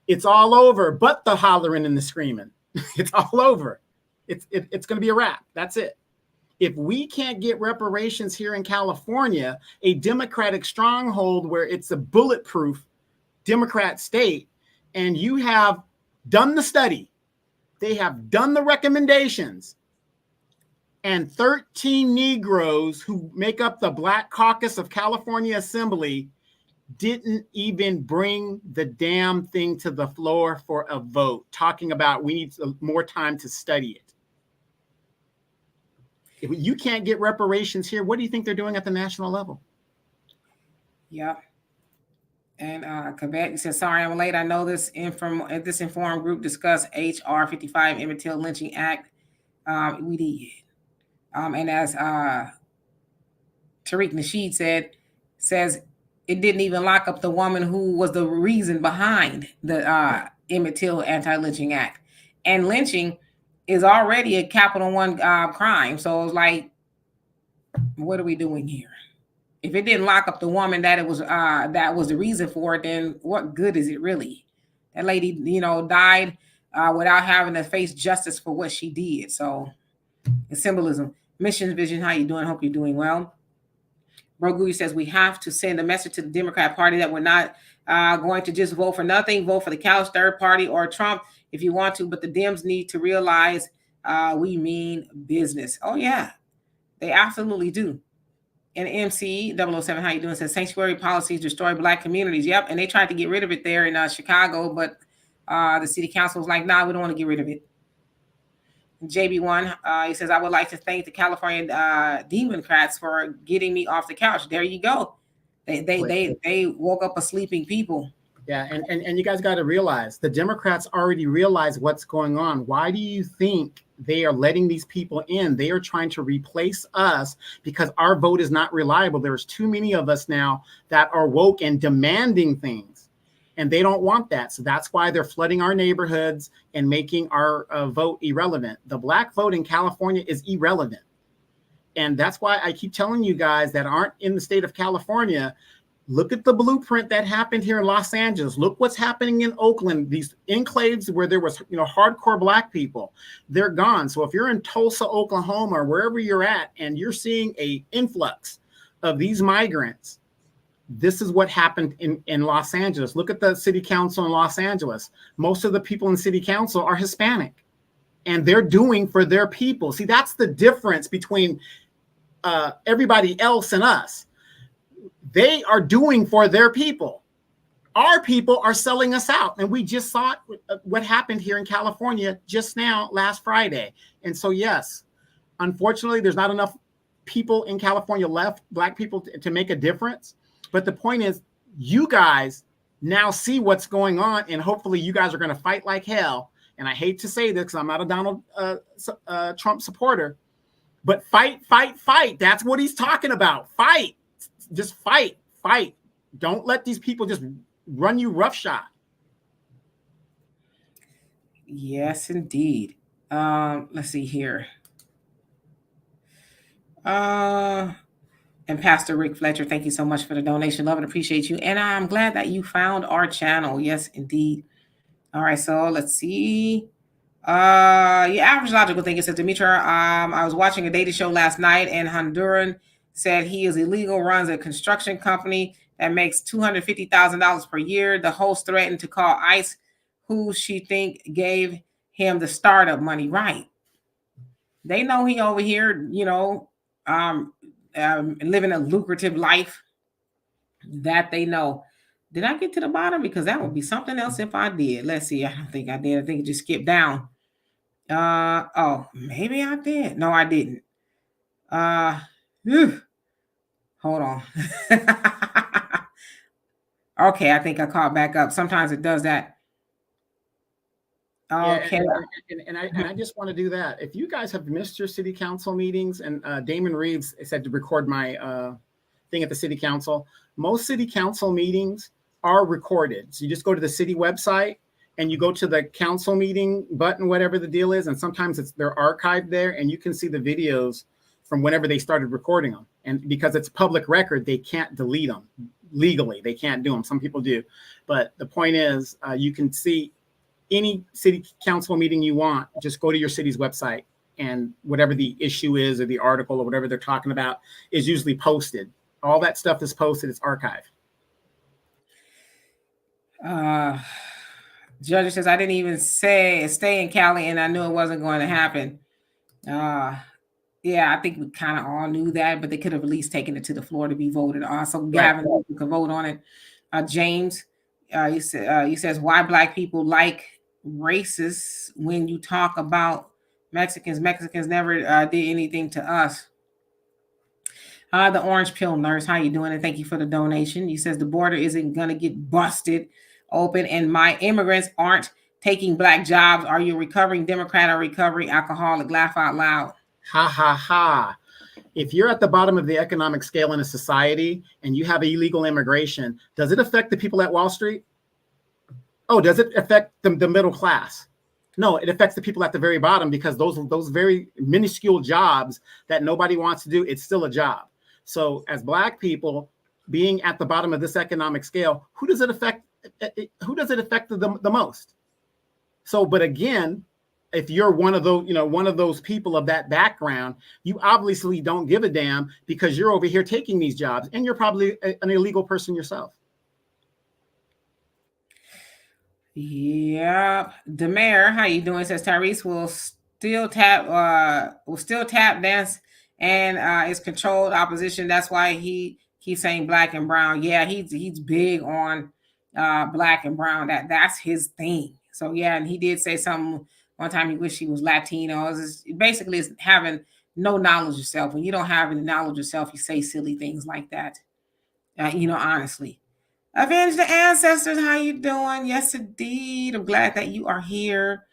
it's all over, but the hollering and the screaming. It's all over. It's going to be a wrap. That's it. If we can't get reparations here in California, a Democratic stronghold where it's a bulletproof Democrat state, and you have done the study, they have done the recommendations, and 13 Negroes who make up the Black Caucus of California Assembly didn't even bring the damn thing to the floor for a vote, talking about we need more time to study it. If you can't get reparations here, what do you think they're doing at the national level? Yeah. And Quebec says, sorry, I'm late. I know this informed group discussed HR 55 Emmett Till Lynching Act. We did. And as Tariq Nasheed says it didn't even lock up the woman who was the reason behind the Emmett Till Anti-Lynching Act. And lynching is already a Capital One crime. So it's like, what are we doing here? If it didn't lock up the woman that was the reason for it, then what good is it really? That lady, died without having to face justice for what she did. So it's symbolism. Mission Vision, how you doing? Hope you're doing well. Brogu says we have to send a message to the Democrat Party that we're not going to just vote for nothing. Vote for the couch, third party, or Trump if you want to. But the Dems need to realize we mean business. Oh, yeah, they absolutely do. And MC 007, how you doing? Says sanctuary policies destroy Black communities. Yep, and they tried to get rid of it there in Chicago, but the city council was like, nah, we don't want to get rid of it. JB1, he says, I would like to thank the California Democrats for getting me off the couch. There you go. They woke up a sleeping people. Yeah, and you guys got to realize the Democrats already realize what's going on. Why do you think they are letting these people in? They are trying to replace us because our vote is not reliable. There's too many of us now that are woke and demanding things, and they don't want that. So that's why they're flooding our neighborhoods and making our vote irrelevant. The Black vote in California is irrelevant. And that's why I keep telling you guys that aren't in the state of California, look at the blueprint that happened here in Los Angeles. Look what's happening in Oakland, these enclaves where there was, hardcore Black people. They're gone. So if you're in Tulsa, Oklahoma, or wherever you're at, and you're seeing a influx of these migrants, This is what happened in Los Angeles. Look at the city council in Los Angeles. Most of the people in city council are Hispanic, and they're doing for their people. See, that's the difference between everybody else and us. They are doing for their people. Our people are selling us out. And we just saw what happened here in California just now, last Friday. And so, yes, unfortunately, there's not enough people in California left, Black people, to make a difference. But the point is, you guys now see what's going on, and hopefully you guys are going to fight like hell. And I hate to say this because I'm not a Donald Trump supporter, but fight. That's what he's talking about. Fight. Just fight. Don't let these people just run you roughshod. Yes, indeed. Let's see here. And Pastor Rick Fletcher, thank you so much for the donation. Love and appreciate you. And I'm glad that you found our channel. Yes, indeed. All right, so let's see. Your average logical thinker says, Demetra, I was watching a dating show last night, and Honduran said he is illegal, runs a construction company that makes $250,000 per year. The host threatened to call ICE, who she think gave him the startup money. Right. They know he over here, living a lucrative life. That they know. Did I get to the bottom? Because that would be something else if I did. Let's see. I don't think I did. I think it just skipped down. Oh, maybe I did. No, I didn't. Hold on. Okay, I think I caught back up. Sometimes it does that. Okay. Yeah, and I just want to do that. If you guys have missed your city council meetings, and Damon Reeves said to record my thing at the city council, most city council meetings are recorded. So you just go to the city website and you go to the council meeting button, whatever the deal is. And sometimes they're archived there, and you can see the videos from whenever they started recording them. And because it's public record, they can't delete them legally. They can't do them. Some people do. But the point is, you can see any city council meeting you want. Just go to your city's website, and whatever the issue is or the article or whatever they're talking about is usually posted. All that stuff is posted. It's archived. Judge says, I didn't even say stay in Cali, and I knew it wasn't going to happen. Yeah, I think we kind of all knew that, but they could have at least taken it to the floor to be voted on. So Gavin could vote on it. James, he says, why Black people like racists when you talk about Mexicans? Mexicans never did anything to us. The Orange Pill Nurse, how you doing? And thank you for the donation. He says the border isn't going to get busted open, and my immigrants aren't taking Black jobs. Are you a recovering Democrat or recovering alcoholic? Laugh out loud. Ha, ha, ha. If you're at the bottom of the economic scale in a society and you have illegal immigration, does it affect the people at Wall Street? Oh, does it affect the middle class? No, it affects the people at the very bottom, because those very minuscule jobs that nobody wants to do, it's still a job. So as Black people being at the bottom of this economic scale, who does it affect? Who does it affect the most? So, but again, if you're one of those people of that background, you obviously don't give a damn, because you're over here taking these jobs, and you're probably an illegal person yourself. Yeah, Demare, how you doing? Says Tyrese will still tap dance, and is controlled opposition. That's why he keeps saying Black and brown. Yeah, he's big on Black and brown. That's his thing. So yeah, and he did say something one time. He wished he was Latino. Basically, it's having no knowledge of self. When you don't have any knowledge of self, you say silly things like that. Honestly. Avenge the ancestors, how you doing? Yes, indeed. I'm glad that you are here.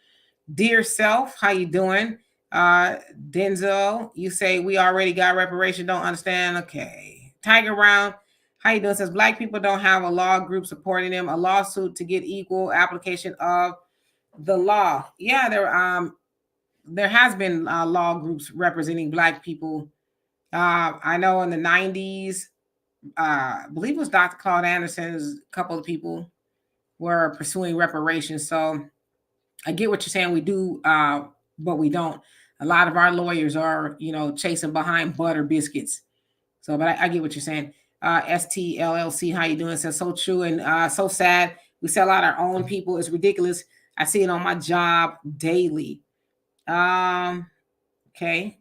Dear self, how you doing? Denzel, you say we already got reparation, don't understand. Okay. Tiger Round, how you doing? Says Black people don't have a law group supporting them, a lawsuit to get equal application of the law. Yeah, there has been law groups representing Black people. I know in the 90s, I believe it was Dr. Claude Anderson's a couple of people were pursuing reparations. So I get what you're saying. We do, but we don't. A lot of our lawyers are, chasing behind butter biscuits. So, but I get what you're saying. STLLC, how you doing? Says so true and so sad. We sell out our own people. It's ridiculous. I see it on my job daily. Okay.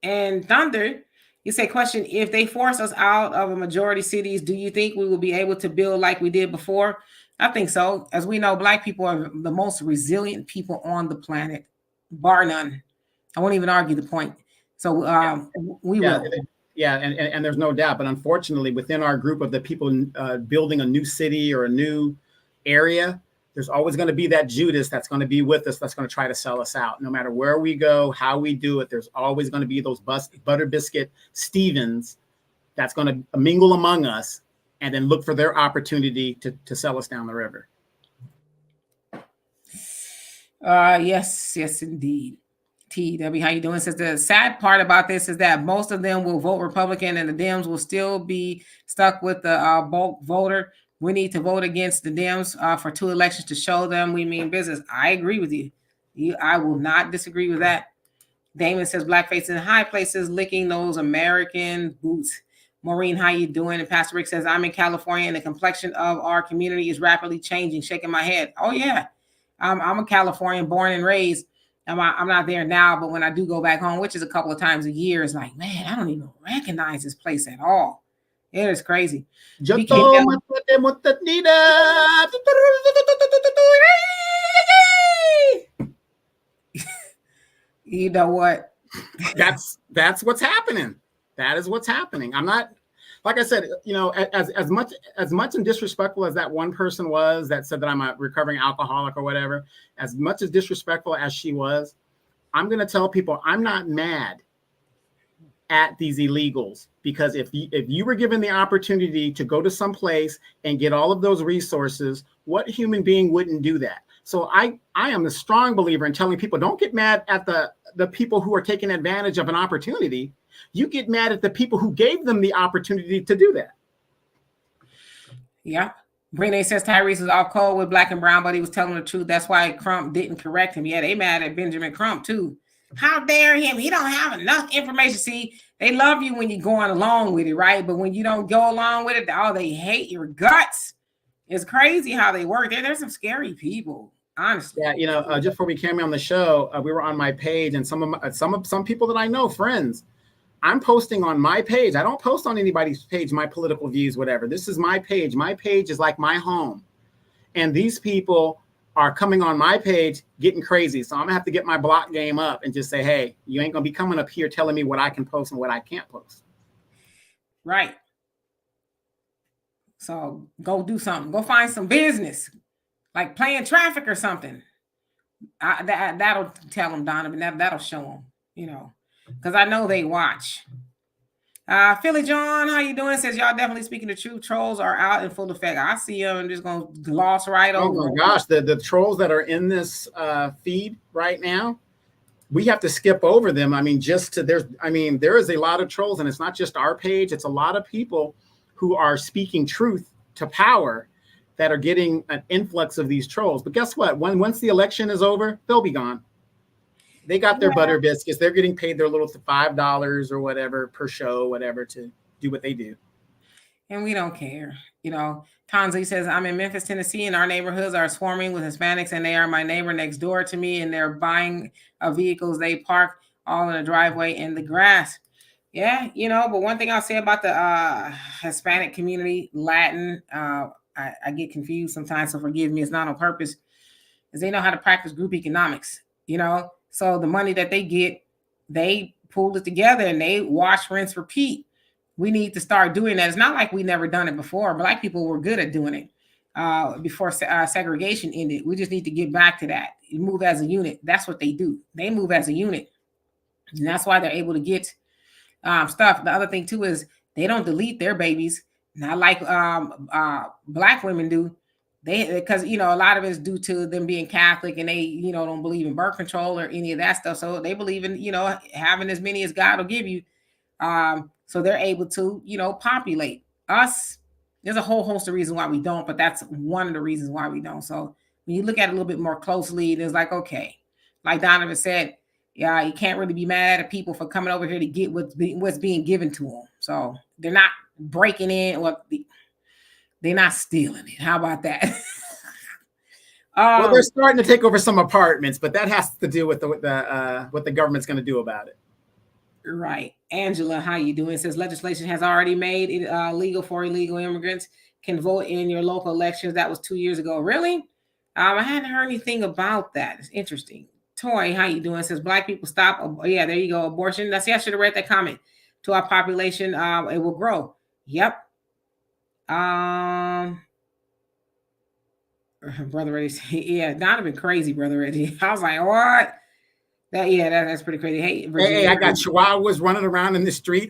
And Thunder, you say, question, if they force us out of a majority cities, do you think we will be able to build like we did before? I think so. As we know, Black people are the most resilient people on the planet, bar none. I won't even argue the point. So we will. Yeah, and there's no doubt. But unfortunately, within our group of the people building a new city or a new area, there's always going to be that Judas that's going to be with us, that's going to try to sell us out. No matter where we go, how we do it, there's always going to be those butter biscuit Stevens that's going to mingle among us and then look for their opportunity to sell us down the river. Yes, indeed. TW, how you doing? Says the sad part about this is that most of them will vote Republican and the Dems will still be stuck with the bulk voter. We need to vote against the Dems for 2 elections to show them we mean business. I agree with you. I will not disagree with that. Damon says blackface in high places, licking those American boots. Maureen, how you doing? And Pastor Rick says, I'm in California and the complexion of our community is rapidly changing. Shaking my head. Oh, yeah. I'm a Californian, born and raised. I'm not there now, but when I do go back home, which is a couple of times a year, it's like, man, I don't even recognize this place at all. It is crazy. You know what? That's what's happening. That is what's happening. I'm not, like I said, you know, as much and disrespectful as that one person was that said that I'm a recovering alcoholic or whatever, as much as disrespectful as she was, I'm going to tell people I'm not mad at these illegals, because if you were given the opportunity to go to some place and get all of those resources, what human being wouldn't do that? So I am a strong believer in telling people, don't get mad at the people who are taking advantage of an opportunity. You get mad at the people who gave them the opportunity to do that. Yeah. Brene says Tyrese was off cold with Black and Brown, but he was telling the truth. That's why Crump didn't correct him. Yeah, they mad at Benjamin Crump too. How dare him? He don't have enough information. See, they love you when you're going along with it, right? But when you don't go along with it, oh, they hate your guts. It's crazy how they work. There's some scary people, honestly. Yeah, you know, just before we came on the show, we were on my page, and some people that I know, friends, I'm posting on my page. I don't post on anybody's page, my political views, whatever. This is my page. My page is like my home. And these people are coming on my page getting crazy. So I'm gonna have to get my block game up and just say, hey, you ain't gonna be coming up here telling me what I can post and what I can't post. Right. So go do something. Go find some business, like playing traffic or something. That'll tell them, Donovan. That'll show them, you know, because I know they watch. Philly John, how you doing? Says y'all definitely speaking the truth. Trolls are out in full effect. I see them. I'm just gonna gloss right over. Oh my gosh, the trolls that are in this feed right now, we have to skip over them. I mean, there is a lot of trolls, and it's not just our page. It's a lot of people who are speaking truth to power that are getting an influx of these trolls. But guess what? Once the election is over, they'll be gone. They got their butter biscuits. They're getting paid their little $5 or whatever per show, whatever, to do what they do. And we don't care. You know, Tonzi says, I'm in Memphis, Tennessee, and our neighborhoods are swarming with Hispanics, and they are my neighbor next door to me, and they're buying vehicles they park all in the driveway in the grass. Yeah, you know, but one thing I'll say about the Hispanic community, Latin, I get confused sometimes, so forgive me, it's not on purpose, is they know how to practice group economics, you know? So the money that they get, they pulled it together and they wash, rinse, repeat. We need to start doing that. It's not like we never done it before. Black people were good at doing it before segregation ended. We just need to get back to that. You move as a unit. That's what they do. They move as a unit. And that's why they're able to get stuff. The other thing too is they don't delete their babies, not like Black women do. Because you know, a lot of it is due to them being Catholic, and they, you know, don't believe in birth control or any of that stuff. So they believe in, you know, having as many as God will give you. So they're able to, you know, populate us. There's a whole host of reasons why we don't, but that's one of the reasons why we don't. So when you look at it a little bit more closely, there's like, okay, like Donovan said, yeah, you can't really be mad at people for coming over here to get what's being given to them. So they're not breaking in. Well, they're not stealing it. How about that? Well, they're starting to take over some apartments, but that has to do with what the government's going to do about it. Right. Angela, how you doing? It says legislation has already made it legal for illegal immigrants can vote in your local elections. That was 2 years ago. Really? I hadn't heard anything about that. It's interesting. Toy, how you doing? It says black people stop. Yeah, there you go. Abortion. That's I should have read that comment. To our population, it will grow. Yep. Brother Reggie, yeah, Donovan crazy, Brother Reggie. I was like, what? That's pretty crazy. Hey, Virginia, hey, I got chihuahuas running around in the street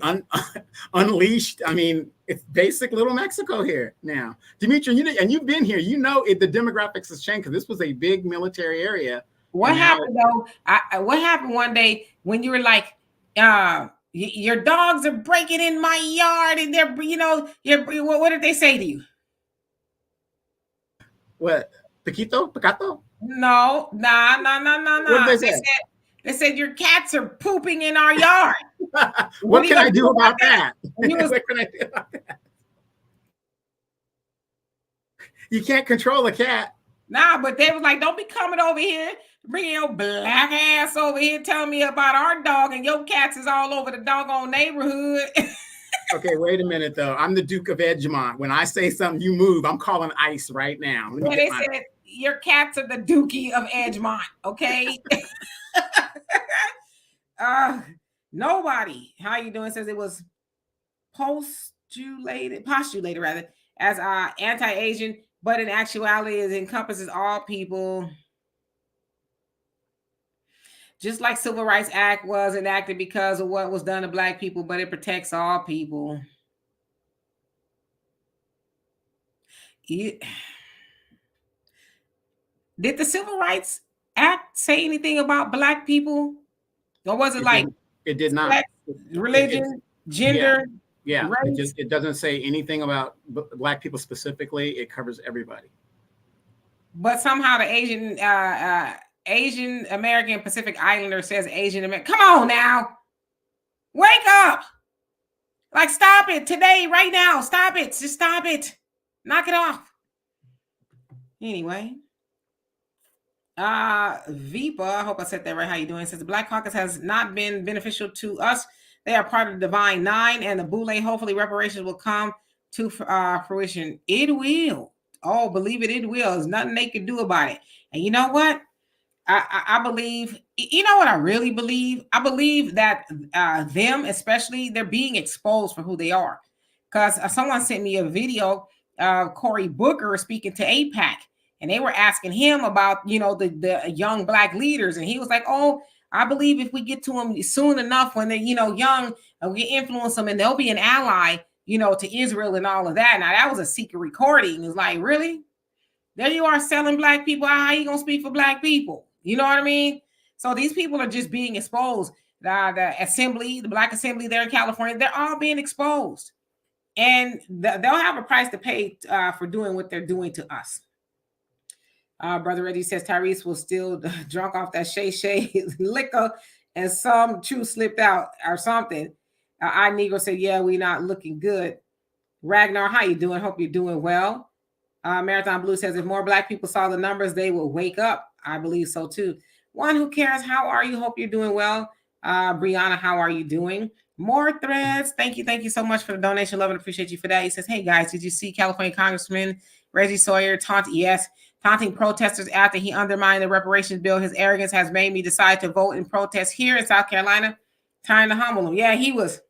unleashed. I mean, it's basic little Mexico here now. Dimitri, you've been here. You know the demographics has changed because this was a big military area. What happened though? What happened one day when you were like, your dogs are breaking in my yard and they're, what did they say to you? What? Picato? No. What did they say? They said your cats are pooping in our yard. What can I do about that? What can I do about that? You can't control a cat. Nah, but they was like, don't be coming over here, bringing your black ass over here, telling me about our dog and your cats is all over the doggone neighborhood. Okay, wait a minute though. I'm the Duke of Edgemont. When I say something, you move. I'm calling ICE right now. They said your cats are the Dookie of Edgemont. Okay. Nobody. How you doing? Says it was postulated rather as anti-Asian, but in actuality, it encompasses all people. Just like Civil Rights Act was enacted because of what was done to black people, but it protects all people. Did the Civil Rights Act say anything about black people? Or was it like it did not religion, gender? Yeah. It doesn't say anything about black people specifically. It covers everybody. But somehow the Asian American Pacific Islander says Asian American. Come on now. Wake up. Like, stop it today, right now. Stop it. Just stop it. Knock it off. Anyway. Vipa, I hope I said that right. How you doing? Since the Black Caucus has not been beneficial to us, they are part of the Divine Nine and the Boule. Hopefully reparations will come to fruition. It will. Oh, believe it, it will. There's nothing they can do about it. And you know what? I believe, you know what I really believe? I believe that them, especially, they're being exposed for who they are. Because someone sent me a video of Cory Booker speaking to AIPAC. And they were asking him about, the young black leaders. And he was like, oh, I believe if we get to them soon enough when they're, young, and we influence them and they'll be an ally, to Israel and all of that. Now, that was a secret recording. It's like, really? There you are selling black people. How are you going to speak for black people? You know what I mean? So these people are just being exposed. The assembly, the Black Assembly there in California, they're all being exposed. And they'll have a price to pay for doing what they're doing to us. Brother Reggie says Tyrese was still drunk off that Shay liquor and some truth slipped out or something. Negro said, yeah, we not looking good. Ragnar, how you doing? Hope you're doing well. Marathon Blue says if more black people saw the numbers, they will wake up. I believe so too. One who cares, how are you? Hope you're doing well. Brianna, how are you doing? More threads. Thank you so much for the donation. Love and appreciate you for that. He says, hey guys, did you see California Congressman Reggie Sawyer taunting protesters after he undermined the reparations bill? His arrogance has made me decide to vote in protest here in South Carolina. Time to humble him. Yeah, he was,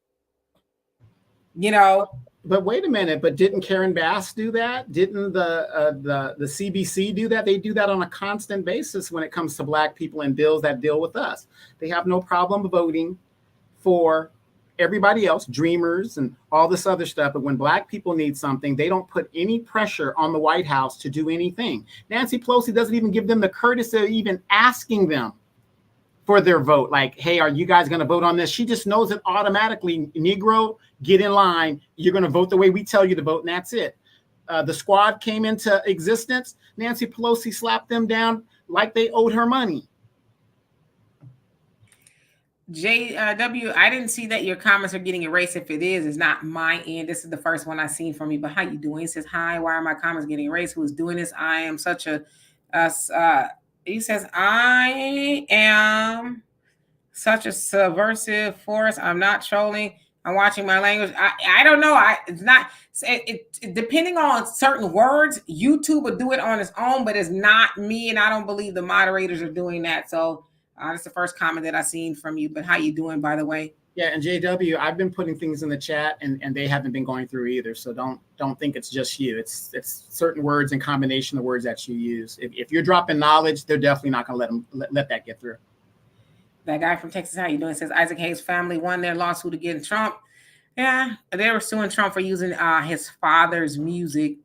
But wait a minute, but didn't Karen Bass do that? Didn't the CBC do that? They do that on a constant basis when it comes to black people and bills that deal with us. They have no problem voting for everybody else, dreamers and all this other stuff. But when black people need something, they don't put any pressure on the White House to do anything. Nancy Pelosi doesn't even give them the courtesy of even asking them for their vote. Like, hey, are you guys going to vote on this? She just knows it automatically. Negro, get in line. You're going to vote the way we tell you to vote, and that's it. The squad came into existence. Nancy Pelosi slapped them down like they owed her money. JW, I didn't see that your comments are getting erased. If it is, it's not my end. This is the first one I've seen from you. But how you doing? He says, hi, why are my comments getting erased? Who's doing this? I am such a he says, I am such a subversive force. I'm not trolling. I'm watching my language. I don't know. It's not depending on certain words. YouTube will do it on its own, but it's not me, and I don't believe the moderators are doing that. So that's the first comment that I've seen from you. But how you doing, by the way? Yeah, and JW, I've been putting things in the chat, and they haven't been going through either. So don't think it's just you. It's certain words and combination of words that you use. If you're dropping knowledge, they're definitely not going to let that get through. That guy from Texas, how you doing? Says Isaac Hayes' family won their lawsuit against Trump. Yeah, they were suing Trump for using his father's music.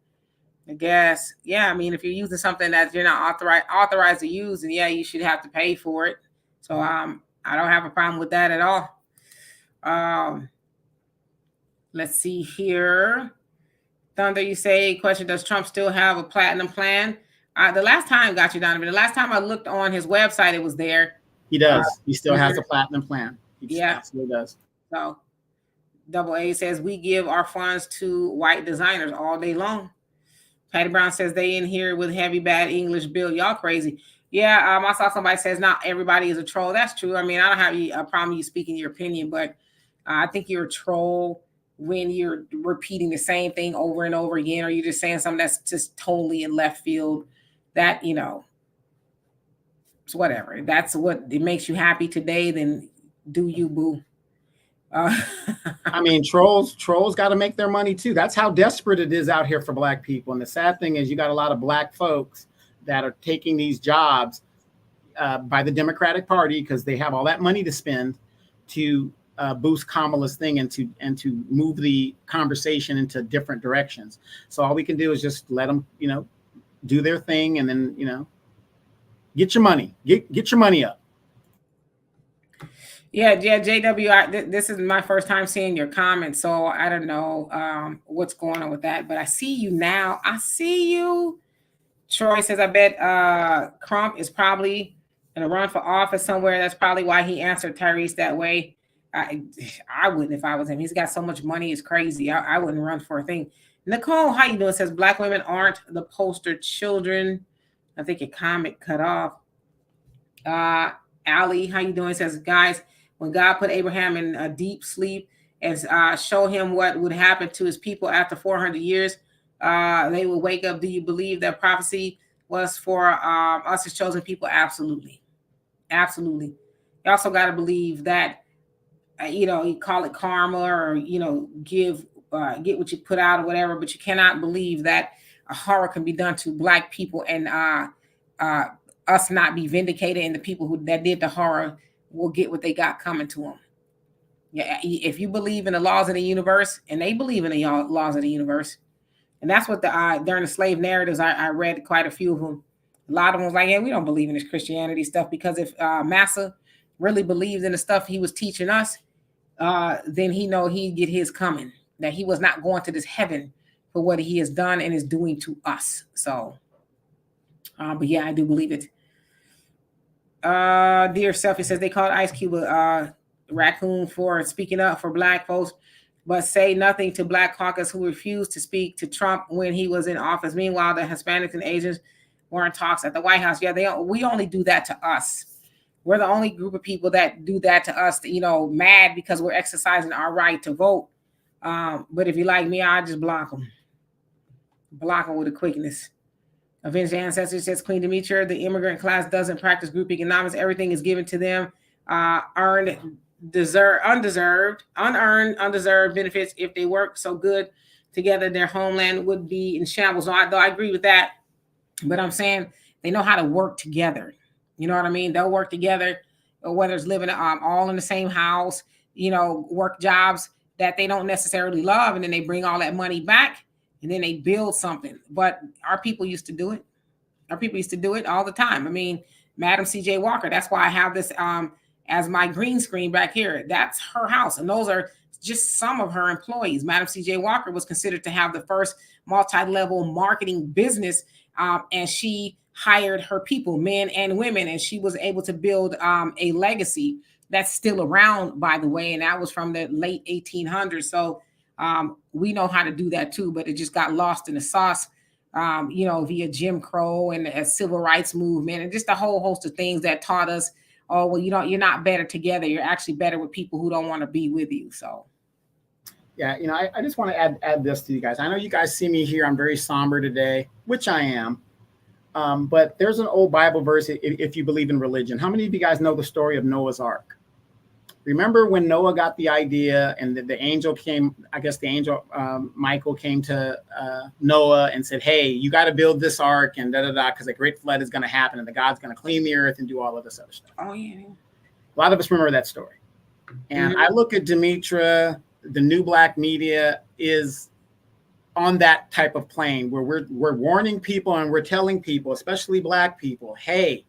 I guess. Yeah, I mean, if you're using something that you're not authorized to use, then yeah, you should have to pay for it. So I don't have a problem with that at all. Let's see here. Thunder, you say, question, does Trump still have a platinum plan? The last time, got you, Donovan. The last time I looked on his website, it was there. He does. He still has a platinum plan. He absolutely does. So, Double A says, we give our funds to white designers all day long. Patty Brown says, they in here with heavy, bad English bill. Y'all crazy. Yeah, I saw somebody says, not everybody is a troll. That's true. I mean, I don't have a problem you speaking your opinion, but I think you're a troll when you're repeating the same thing over and over again, or you're just saying something that's just totally in left field. That, it's whatever. That's what it makes you happy today, then do you, boo. I mean, trolls got to make their money too. That's how desperate it is out here for Black people. And the sad thing is you got a lot of Black folks that are taking these jobs by the Democratic Party because they have all that money to spend to boost Kamala's thing and to move the conversation into different directions. So all we can do is just let them, do their thing, and then, get your money, get your money up. Yeah, JW, this is my first time seeing your comments, so I don't know what's going on with that, but I see you now. I see you. Troy says, I bet Crump is probably going to run for office somewhere. That's probably why he answered Tyrese that way. I wouldn't if I was him. He's got so much money. It's crazy. I wouldn't run for a thing. Nicole, how you doing? Says, Black women aren't the poster children. I think your comment cut off. Ali, how you doing? Says, guys, when God put Abraham in a deep sleep and show him what would happen to his people after 400 years, they will wake up. Do you believe that prophecy was for us as chosen people? Absolutely. Absolutely. You also got to believe that, you call it karma or, get what you put out or whatever, but you cannot believe that a horror can be done to Black people and us not be vindicated, and the people that did the horror will get what they got coming to them. Yeah, if you believe in the laws of the universe, and they believe in the laws of the universe, and that's what during the slave narratives, I read quite a few of them. A lot of them was like, yeah, we don't believe in this Christianity stuff, because if Massa really believed in the stuff he was teaching us, then he'd get his coming, that he was not going to this heaven for what he has done and is doing to us. So, but yeah, I do believe it. Dear Selfie says they called Ice Cube a raccoon for speaking up for Black folks, but say nothing to Black caucus who refused to speak to Trump when he was in office. Meanwhile, the Hispanics and Asians were in talks at the White House. Yeah, we only do that to us. We're the only group of people that do that to us, mad because we're exercising our right to vote. But if you like me, I just block them. Block them with a quickness. Avenged Ancestors says, Queen Demetria, the immigrant class doesn't practice group economics. Everything is given to them. Unearned, undeserved benefits. If they work so good together, their homeland would be in shambles. So I agree with that. But I'm saying they know how to work together. You know what I mean? They'll work together, whether it's living all in the same house, work jobs that they don't necessarily love, and then they bring all that money back, and then they build something. But our people used to do it. Our people used to do it all the time. I mean, Madam C.J. Walker, that's why I have this as my green screen back here. That's her house. And those are just some of her employees. Madam C.J. Walker was considered to have the first multi-level marketing business, and she hired her people, men and women, and she was able to build a legacy that's still around, by the way, and that was from the late 1800s. So we know how to do that too, but it just got lost in the sauce, via Jim Crow and the civil rights movement and just a whole host of things that taught us, oh, well, you're not better together. You're actually better with people who don't want to be with you. So. Yeah, I just want to add this to you guys. I know you guys see me here. I'm very somber today, which I am. But there's an old Bible verse, if you believe in religion. How many of you guys know the story of Noah's Ark? Remember when Noah got the idea and the angel came, I guess the angel Michael came to Noah and said, hey, you got to build this ark and because a great flood is going to happen and the God's going to clean the earth and do all of this other stuff. Oh, yeah. A lot of us remember that story. And I look at Demetra, the new black media is on that type of plane where we're warning people and we're telling people, especially black people, hey,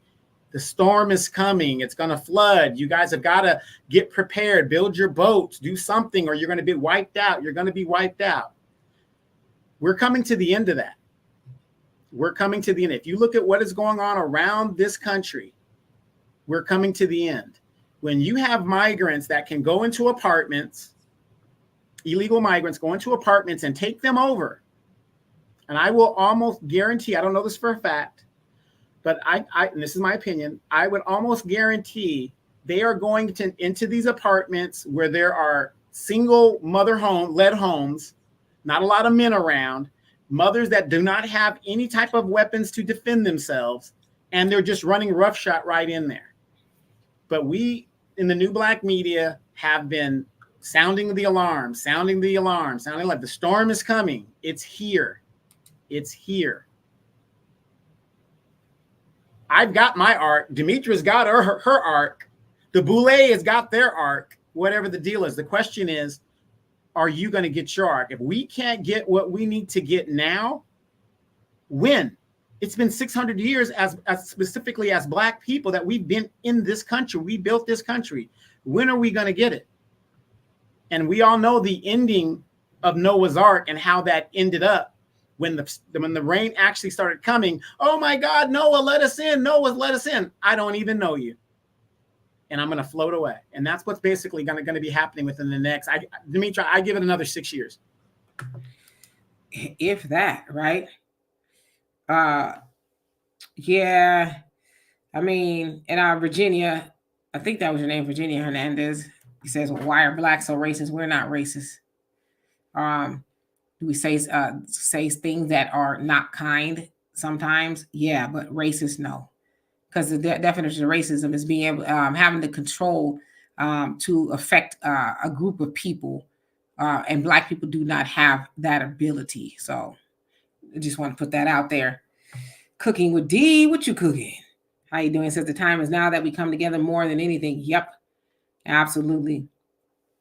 the storm is coming. It's going to flood. You guys have got to get prepared, build your boats, do something, or you're going to be wiped out. You're going to be wiped out. We're coming to the end of that. We're coming to the end. If you look at what is going on around this country, we're coming to the end. When you have migrants that can go into apartments, illegal migrants go into apartments and take them over, and I will almost guarantee, I don't know this for a fact, but I and this is my opinion, I would almost guarantee they are going into these apartments where there are single led homes, not a lot of men around, mothers that do not have any type of weapons to defend themselves, and they're just running roughshod right in there. But we in the new black media have been sounding the alarm, sounding like the storm is coming. It's here. It's here. I've got my ark. Demetra's got her ark. The Boulay has got their ark, whatever the deal is. The question is, are you going to get your ark? If we can't get what we need to get now, when? It's been 600 years as specifically as black people that we've been in this country. We built this country. When are we going to get it? And we all know the ending of Noah's Ark and how that ended up when the rain actually started coming. Oh my God, Noah, let us in. Noah, let us in. I don't even know you. And I'm going to float away. And that's what's basically going to be happening within the next, Demetra, I give it another 6 years. If that, right? Yeah. I mean, in Virginia, I think that was your name, Virginia Hernandez. He says, well, why are blacks so racist? We're not racist. Do we say things that are not kind sometimes? Yeah, but racist, no. Because the definition of racism is being able, having the control to affect a group of people. And black people do not have that ability. So I just want to put that out there. Cooking with D, what you cooking? How you doing? Says the time is now that we come together more than anything. Yep, absolutely.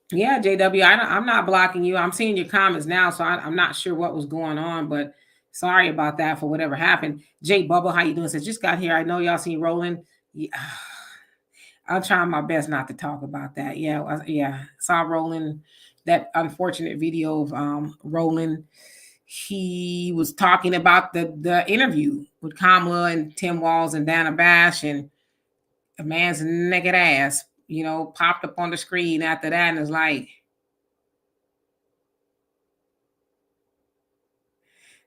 Yeah, JW, I'm not blocking you. I'm seeing your comments now, so I'm not sure what was going on, but sorry about that for whatever happened. Jay Bubble, how you doing? Says just got here. I know y'all seen Roland. Yeah, I'm trying my best not to talk about that. Yeah, saw Roland, that unfortunate video of Roland. He was talking about the interview with Kamala and Tim Walz and Dana Bash, and a man's naked ass, popped up on the screen after that, and it's like,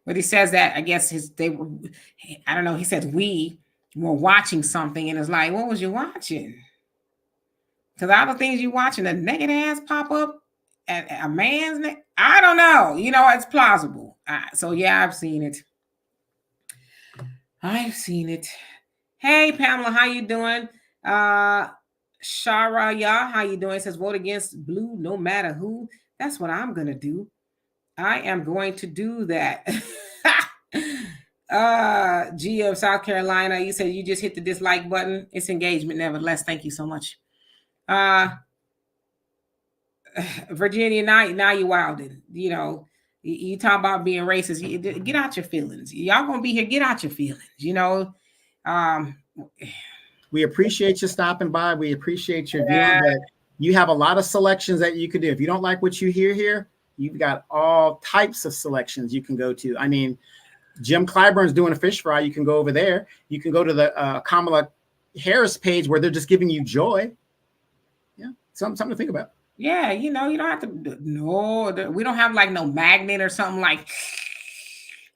but he says that I guess I don't know. He says we were watching something, and it's like, what was you watching? Because all the things you watching, a naked ass pop up at a man's neck. I don't know. It's plausible. So yeah, I've seen it. Hey, Pamela, how you doing? Sharaya, how you doing? It says vote against blue no matter who. That's what I'm gonna do. I am going to do that. G of South Carolina, you said you just hit the dislike button. It's engagement, nevertheless. Thank you so much. Virginia, now you wilding. You talk about being racist. Get out your feelings. Y'all gonna be here. Get out your feelings. We appreciate you stopping by. We appreciate your viewing. But you have a lot of selections that you could do. If you don't like what you hear here, you've got all types of selections you can go to. I mean, Jim Clyburn's doing a fish fry. You can go over there. You can go to the Kamala Harris page where they're just giving you joy. something to think about. Yeah, you don't have to. No, we don't have like no magnet or something like.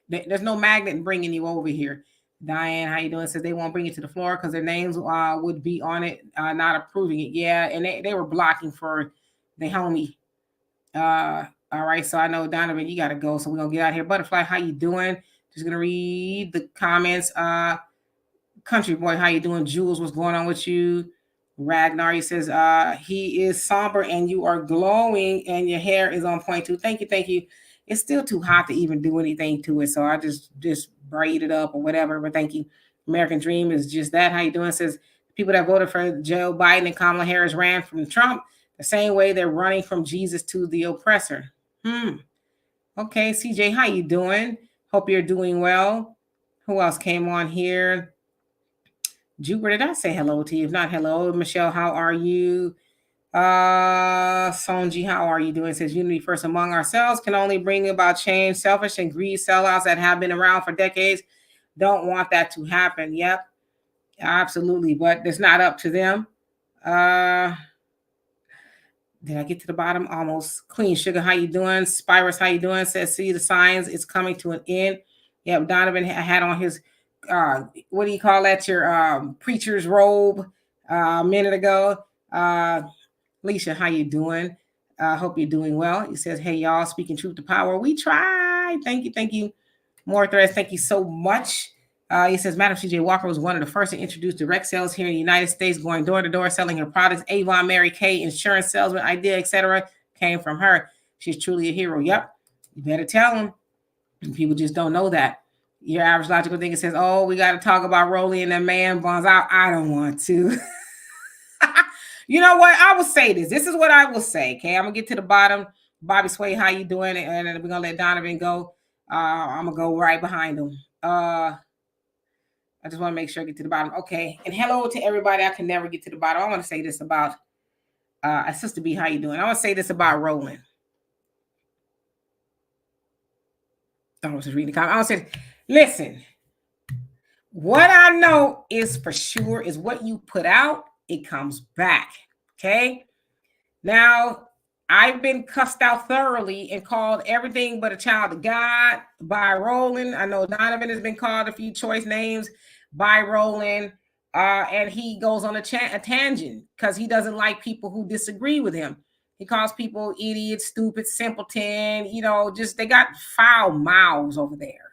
There's no magnet bringing you over here. Diane, how you doing? Says they won't bring it to the floor because their names would be on it, not approving it. Yeah, and they were blocking for the homie. All right, so I know Donovan, you gotta go. So we're gonna get out here. Butterfly, how you doing? Just gonna read the comments. Country boy, how you doing? Jules, what's going on with you? Ragnar, he says, he is somber and you are glowing and your hair is on point too. Thank you. It's still too hot to even do anything to it. So I just braid it up or whatever. But thank you. American Dream is just that. How you doing? It says people that voted for Joe Biden and Kamala Harris ran from Trump the same way they're running from Jesus to the oppressor. Okay, CJ, how you doing? Hope you're doing well. Who else came on here? Jupiter, did I say hello to you? If not, hello. Michelle, how are you? Sonji, how are you doing? It says unity first among ourselves can only bring about change. Selfish and greed sellouts that have been around for decades don't want that to happen. Yep, absolutely. But it's not up to them. Did I get to the bottom? Almost. Clean Sugar, how you doing? Spyrus, how you doing? Says, see the signs, it's coming to an end. Yep, Donovan had on his what do you call that? Your preacher's robe a minute ago. Leisha, how you doing? Hope you're doing well. He says, hey, y'all, speaking truth to power. We try. Thank you. More threads. Thank you so much. He says, Madam C.J. Walker was one of the first to introduce direct sales here in the United States, going door to door, selling her products. Avon, Mary Kay, insurance salesman, idea, etc. came from her. She's truly a hero. Yep. You better tell them. And people just don't know that. Your average logical thinker says, oh, we got to talk about Rolly and the man buns out. I don't want to. You know what? I will say this. This is what I will say. Okay. I'm going to get to the bottom. Bobby Sway, how you doing? And we're going to let Donovan go. I'm going to go right behind him. I just want to make sure I get to the bottom. Okay. And hello to everybody. I can never get to the bottom. I want to say this about Sister B, how you doing? I want to say this about Roland. I was just reading the comment. I want to say, listen, what I know is for sure is what you put out, it comes back. Okay. Now, I've been cussed out thoroughly and called everything but a child of God by Roland. I know Donovan has been called a few choice names by Roland. And he goes on a tangent because he doesn't like people who disagree with him. He calls people idiot, stupid, simpleton, just they got foul mouths over there,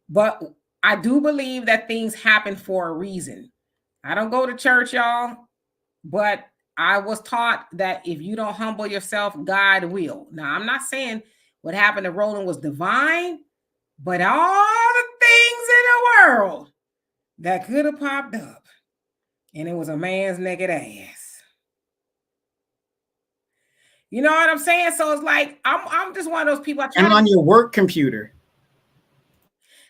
But I do believe that things happen for a reason. I don't go to church, y'all, but I was taught that if you don't humble yourself, God will. Now, I'm not saying what happened to Roland was divine, but all the things in the world that could have popped up, and it was a man's naked ass. You know what I'm saying? So it's like, I'm just one of those people. And on your work computer.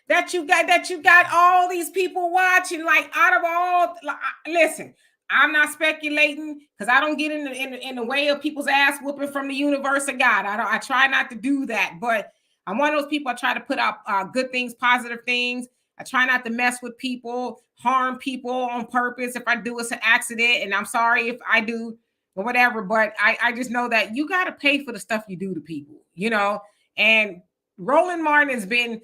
That you got all these people watching, like out of all, listen, I'm not speculating because I don't get in the way of people's ass whooping from the universe of God. I try not to do that, but I'm one of those people. I try to put out good things, positive things. I try not to mess with people, harm people on purpose. If I do, it's an accident, and I'm sorry if I do or whatever. But I just know that you got to pay for the stuff you do to people, And Roland Martin has been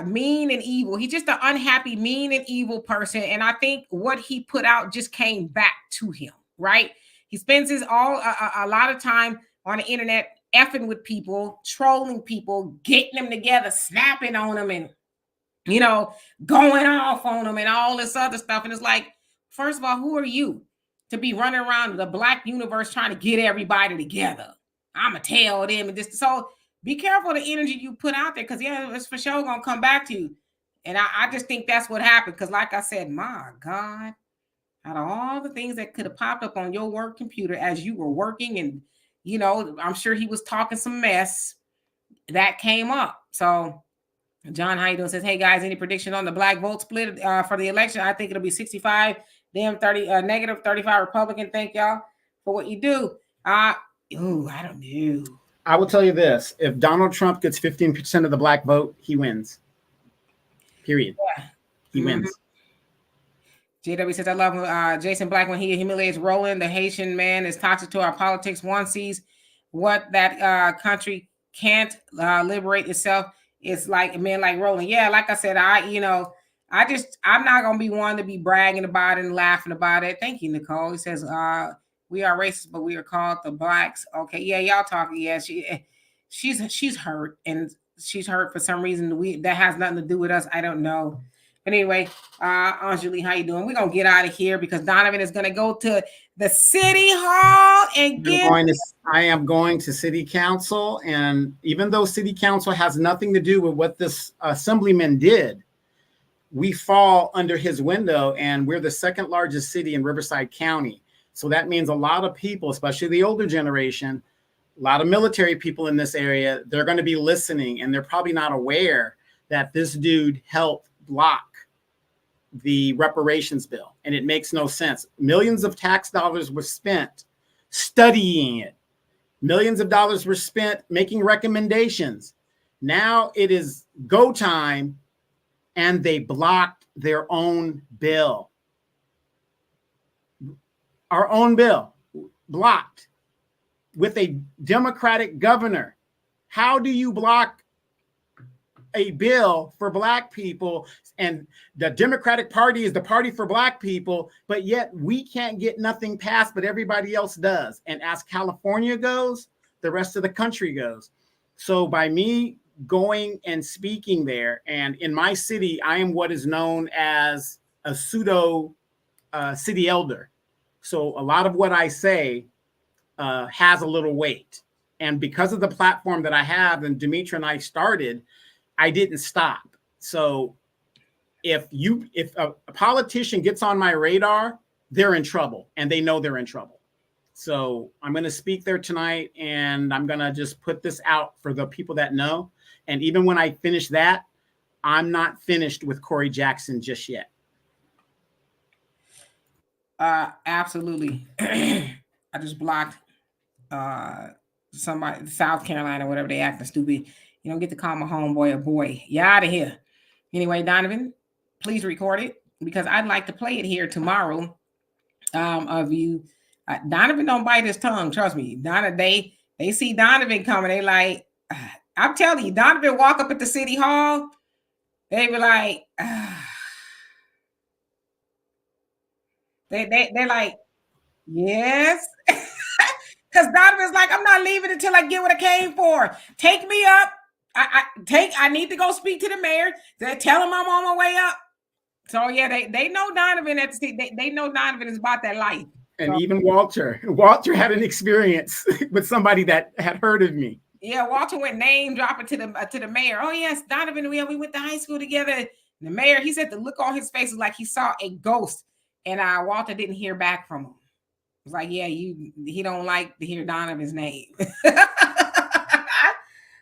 mean and evil. He's just an unhappy, mean and evil person. And I think what he put out just came back to him, right? He spends a lot of time on the internet effing with people, trolling people, getting them together, snapping on them and, going off on them and all this other stuff. And it's like, first of all, who are you to be running around the Black universe trying to get everybody together? I'm going to tell them and this. So be careful of the energy you put out there because, it's for sure going to come back to you. And I just think that's what happened because, like I said, my God, out of all the things that could have popped up on your work computer as you were working and, I'm sure he was talking some mess that came up. So John, how you doing? Says, hey, guys, any prediction on the Black vote split for the election? I think it'll be 65, them 30, negative 35 Republican. Thank y'all for what you do. I don't know. I will tell you this. If Donald Trump gets 15% of the Black vote, he wins. Period. Yeah. He wins. JW says, I love Jason Black when he humiliates Roland. The Haitian man is toxic to our politics. One sees what that country can't liberate itself. It's like a man like Roland. Yeah, like I said, I'm not going to be one to be bragging about it and laughing about it. Thank you, Nicole. He says, we are racist, but we are called the blacks. Okay, yeah, y'all talking. Yeah, she's hurt, and she's hurt for some reason. That has nothing to do with us. I don't know. But anyway, Anjali, how you doing? We're gonna get out of here because Donovan is gonna go to the city hall and I am going to city council, and even though city council has nothing to do with what this assemblyman did, we fall under his window, and we're the second largest city in Riverside County. So that means a lot of people, especially the older generation, a lot of military people in this area, they're going to be listening, and they're probably not aware that this dude helped block the reparations bill, and it makes no sense. Millions of tax dollars were spent studying it. Millions of dollars were spent making recommendations. Now it is go time, and they blocked their own bill. Our own bill blocked with a Democratic governor. How do you block a bill for Black people, and the Democratic Party is the party for Black people, but yet we can't get nothing passed, but everybody else does? And as California goes, the rest of the country goes. So by me going and speaking there, and in my city, I am what is known as a pseudo city elder. So a lot of what I say has a little weight. And because of the platform that I have, and Demetra and I started, I didn't stop. So if a politician gets on my radar, they're in trouble, and they know they're in trouble. So I'm going to speak there tonight, and I'm going to just put this out for the people that know. And even when I finish that, I'm not finished with Corey Jackson just yet. Absolutely. I just blocked somebody, South Carolina, whatever, they acting stupid. You don't get to call my homeboy a boy. You out of here. Anyway, Donovan, please record it because I'd like to play it here tomorrow. Of you, Donovan don't bite his tongue. Trust me. They see Donovan coming. They like, I'm telling you, Donovan walk up at the city hall. They be like, they're like, yes. Because Donovan's like, I'm not leaving until I get what I came for. Take me up. I need to go speak to the mayor. They tell him I'm on my way up. So yeah, they know Donovan at the they know Donovan is about that life. And so, even Walter had an experience with somebody that had heard of me. Yeah, Walter went name dropping to the mayor. Oh yes, Donovan, we went to high school together. And the mayor, he said the look on his face was like he saw a ghost, and Walter didn't hear back from him. It was like, yeah, he don't like to hear Donovan's name.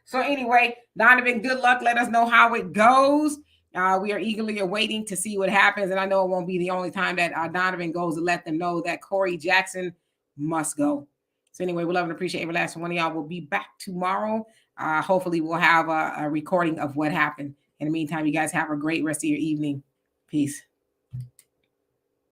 So anyway, Donovan, good luck. Let us know how it goes. We are eagerly awaiting to see what happens. And I know it won't be the only time that Donovan goes to let them know that Corey Jackson must go. So anyway, we love and appreciate every last one of y'all. We'll be back tomorrow. Hopefully we'll have a recording of what happened. In the meantime, you guys have a great rest of your evening. Peace.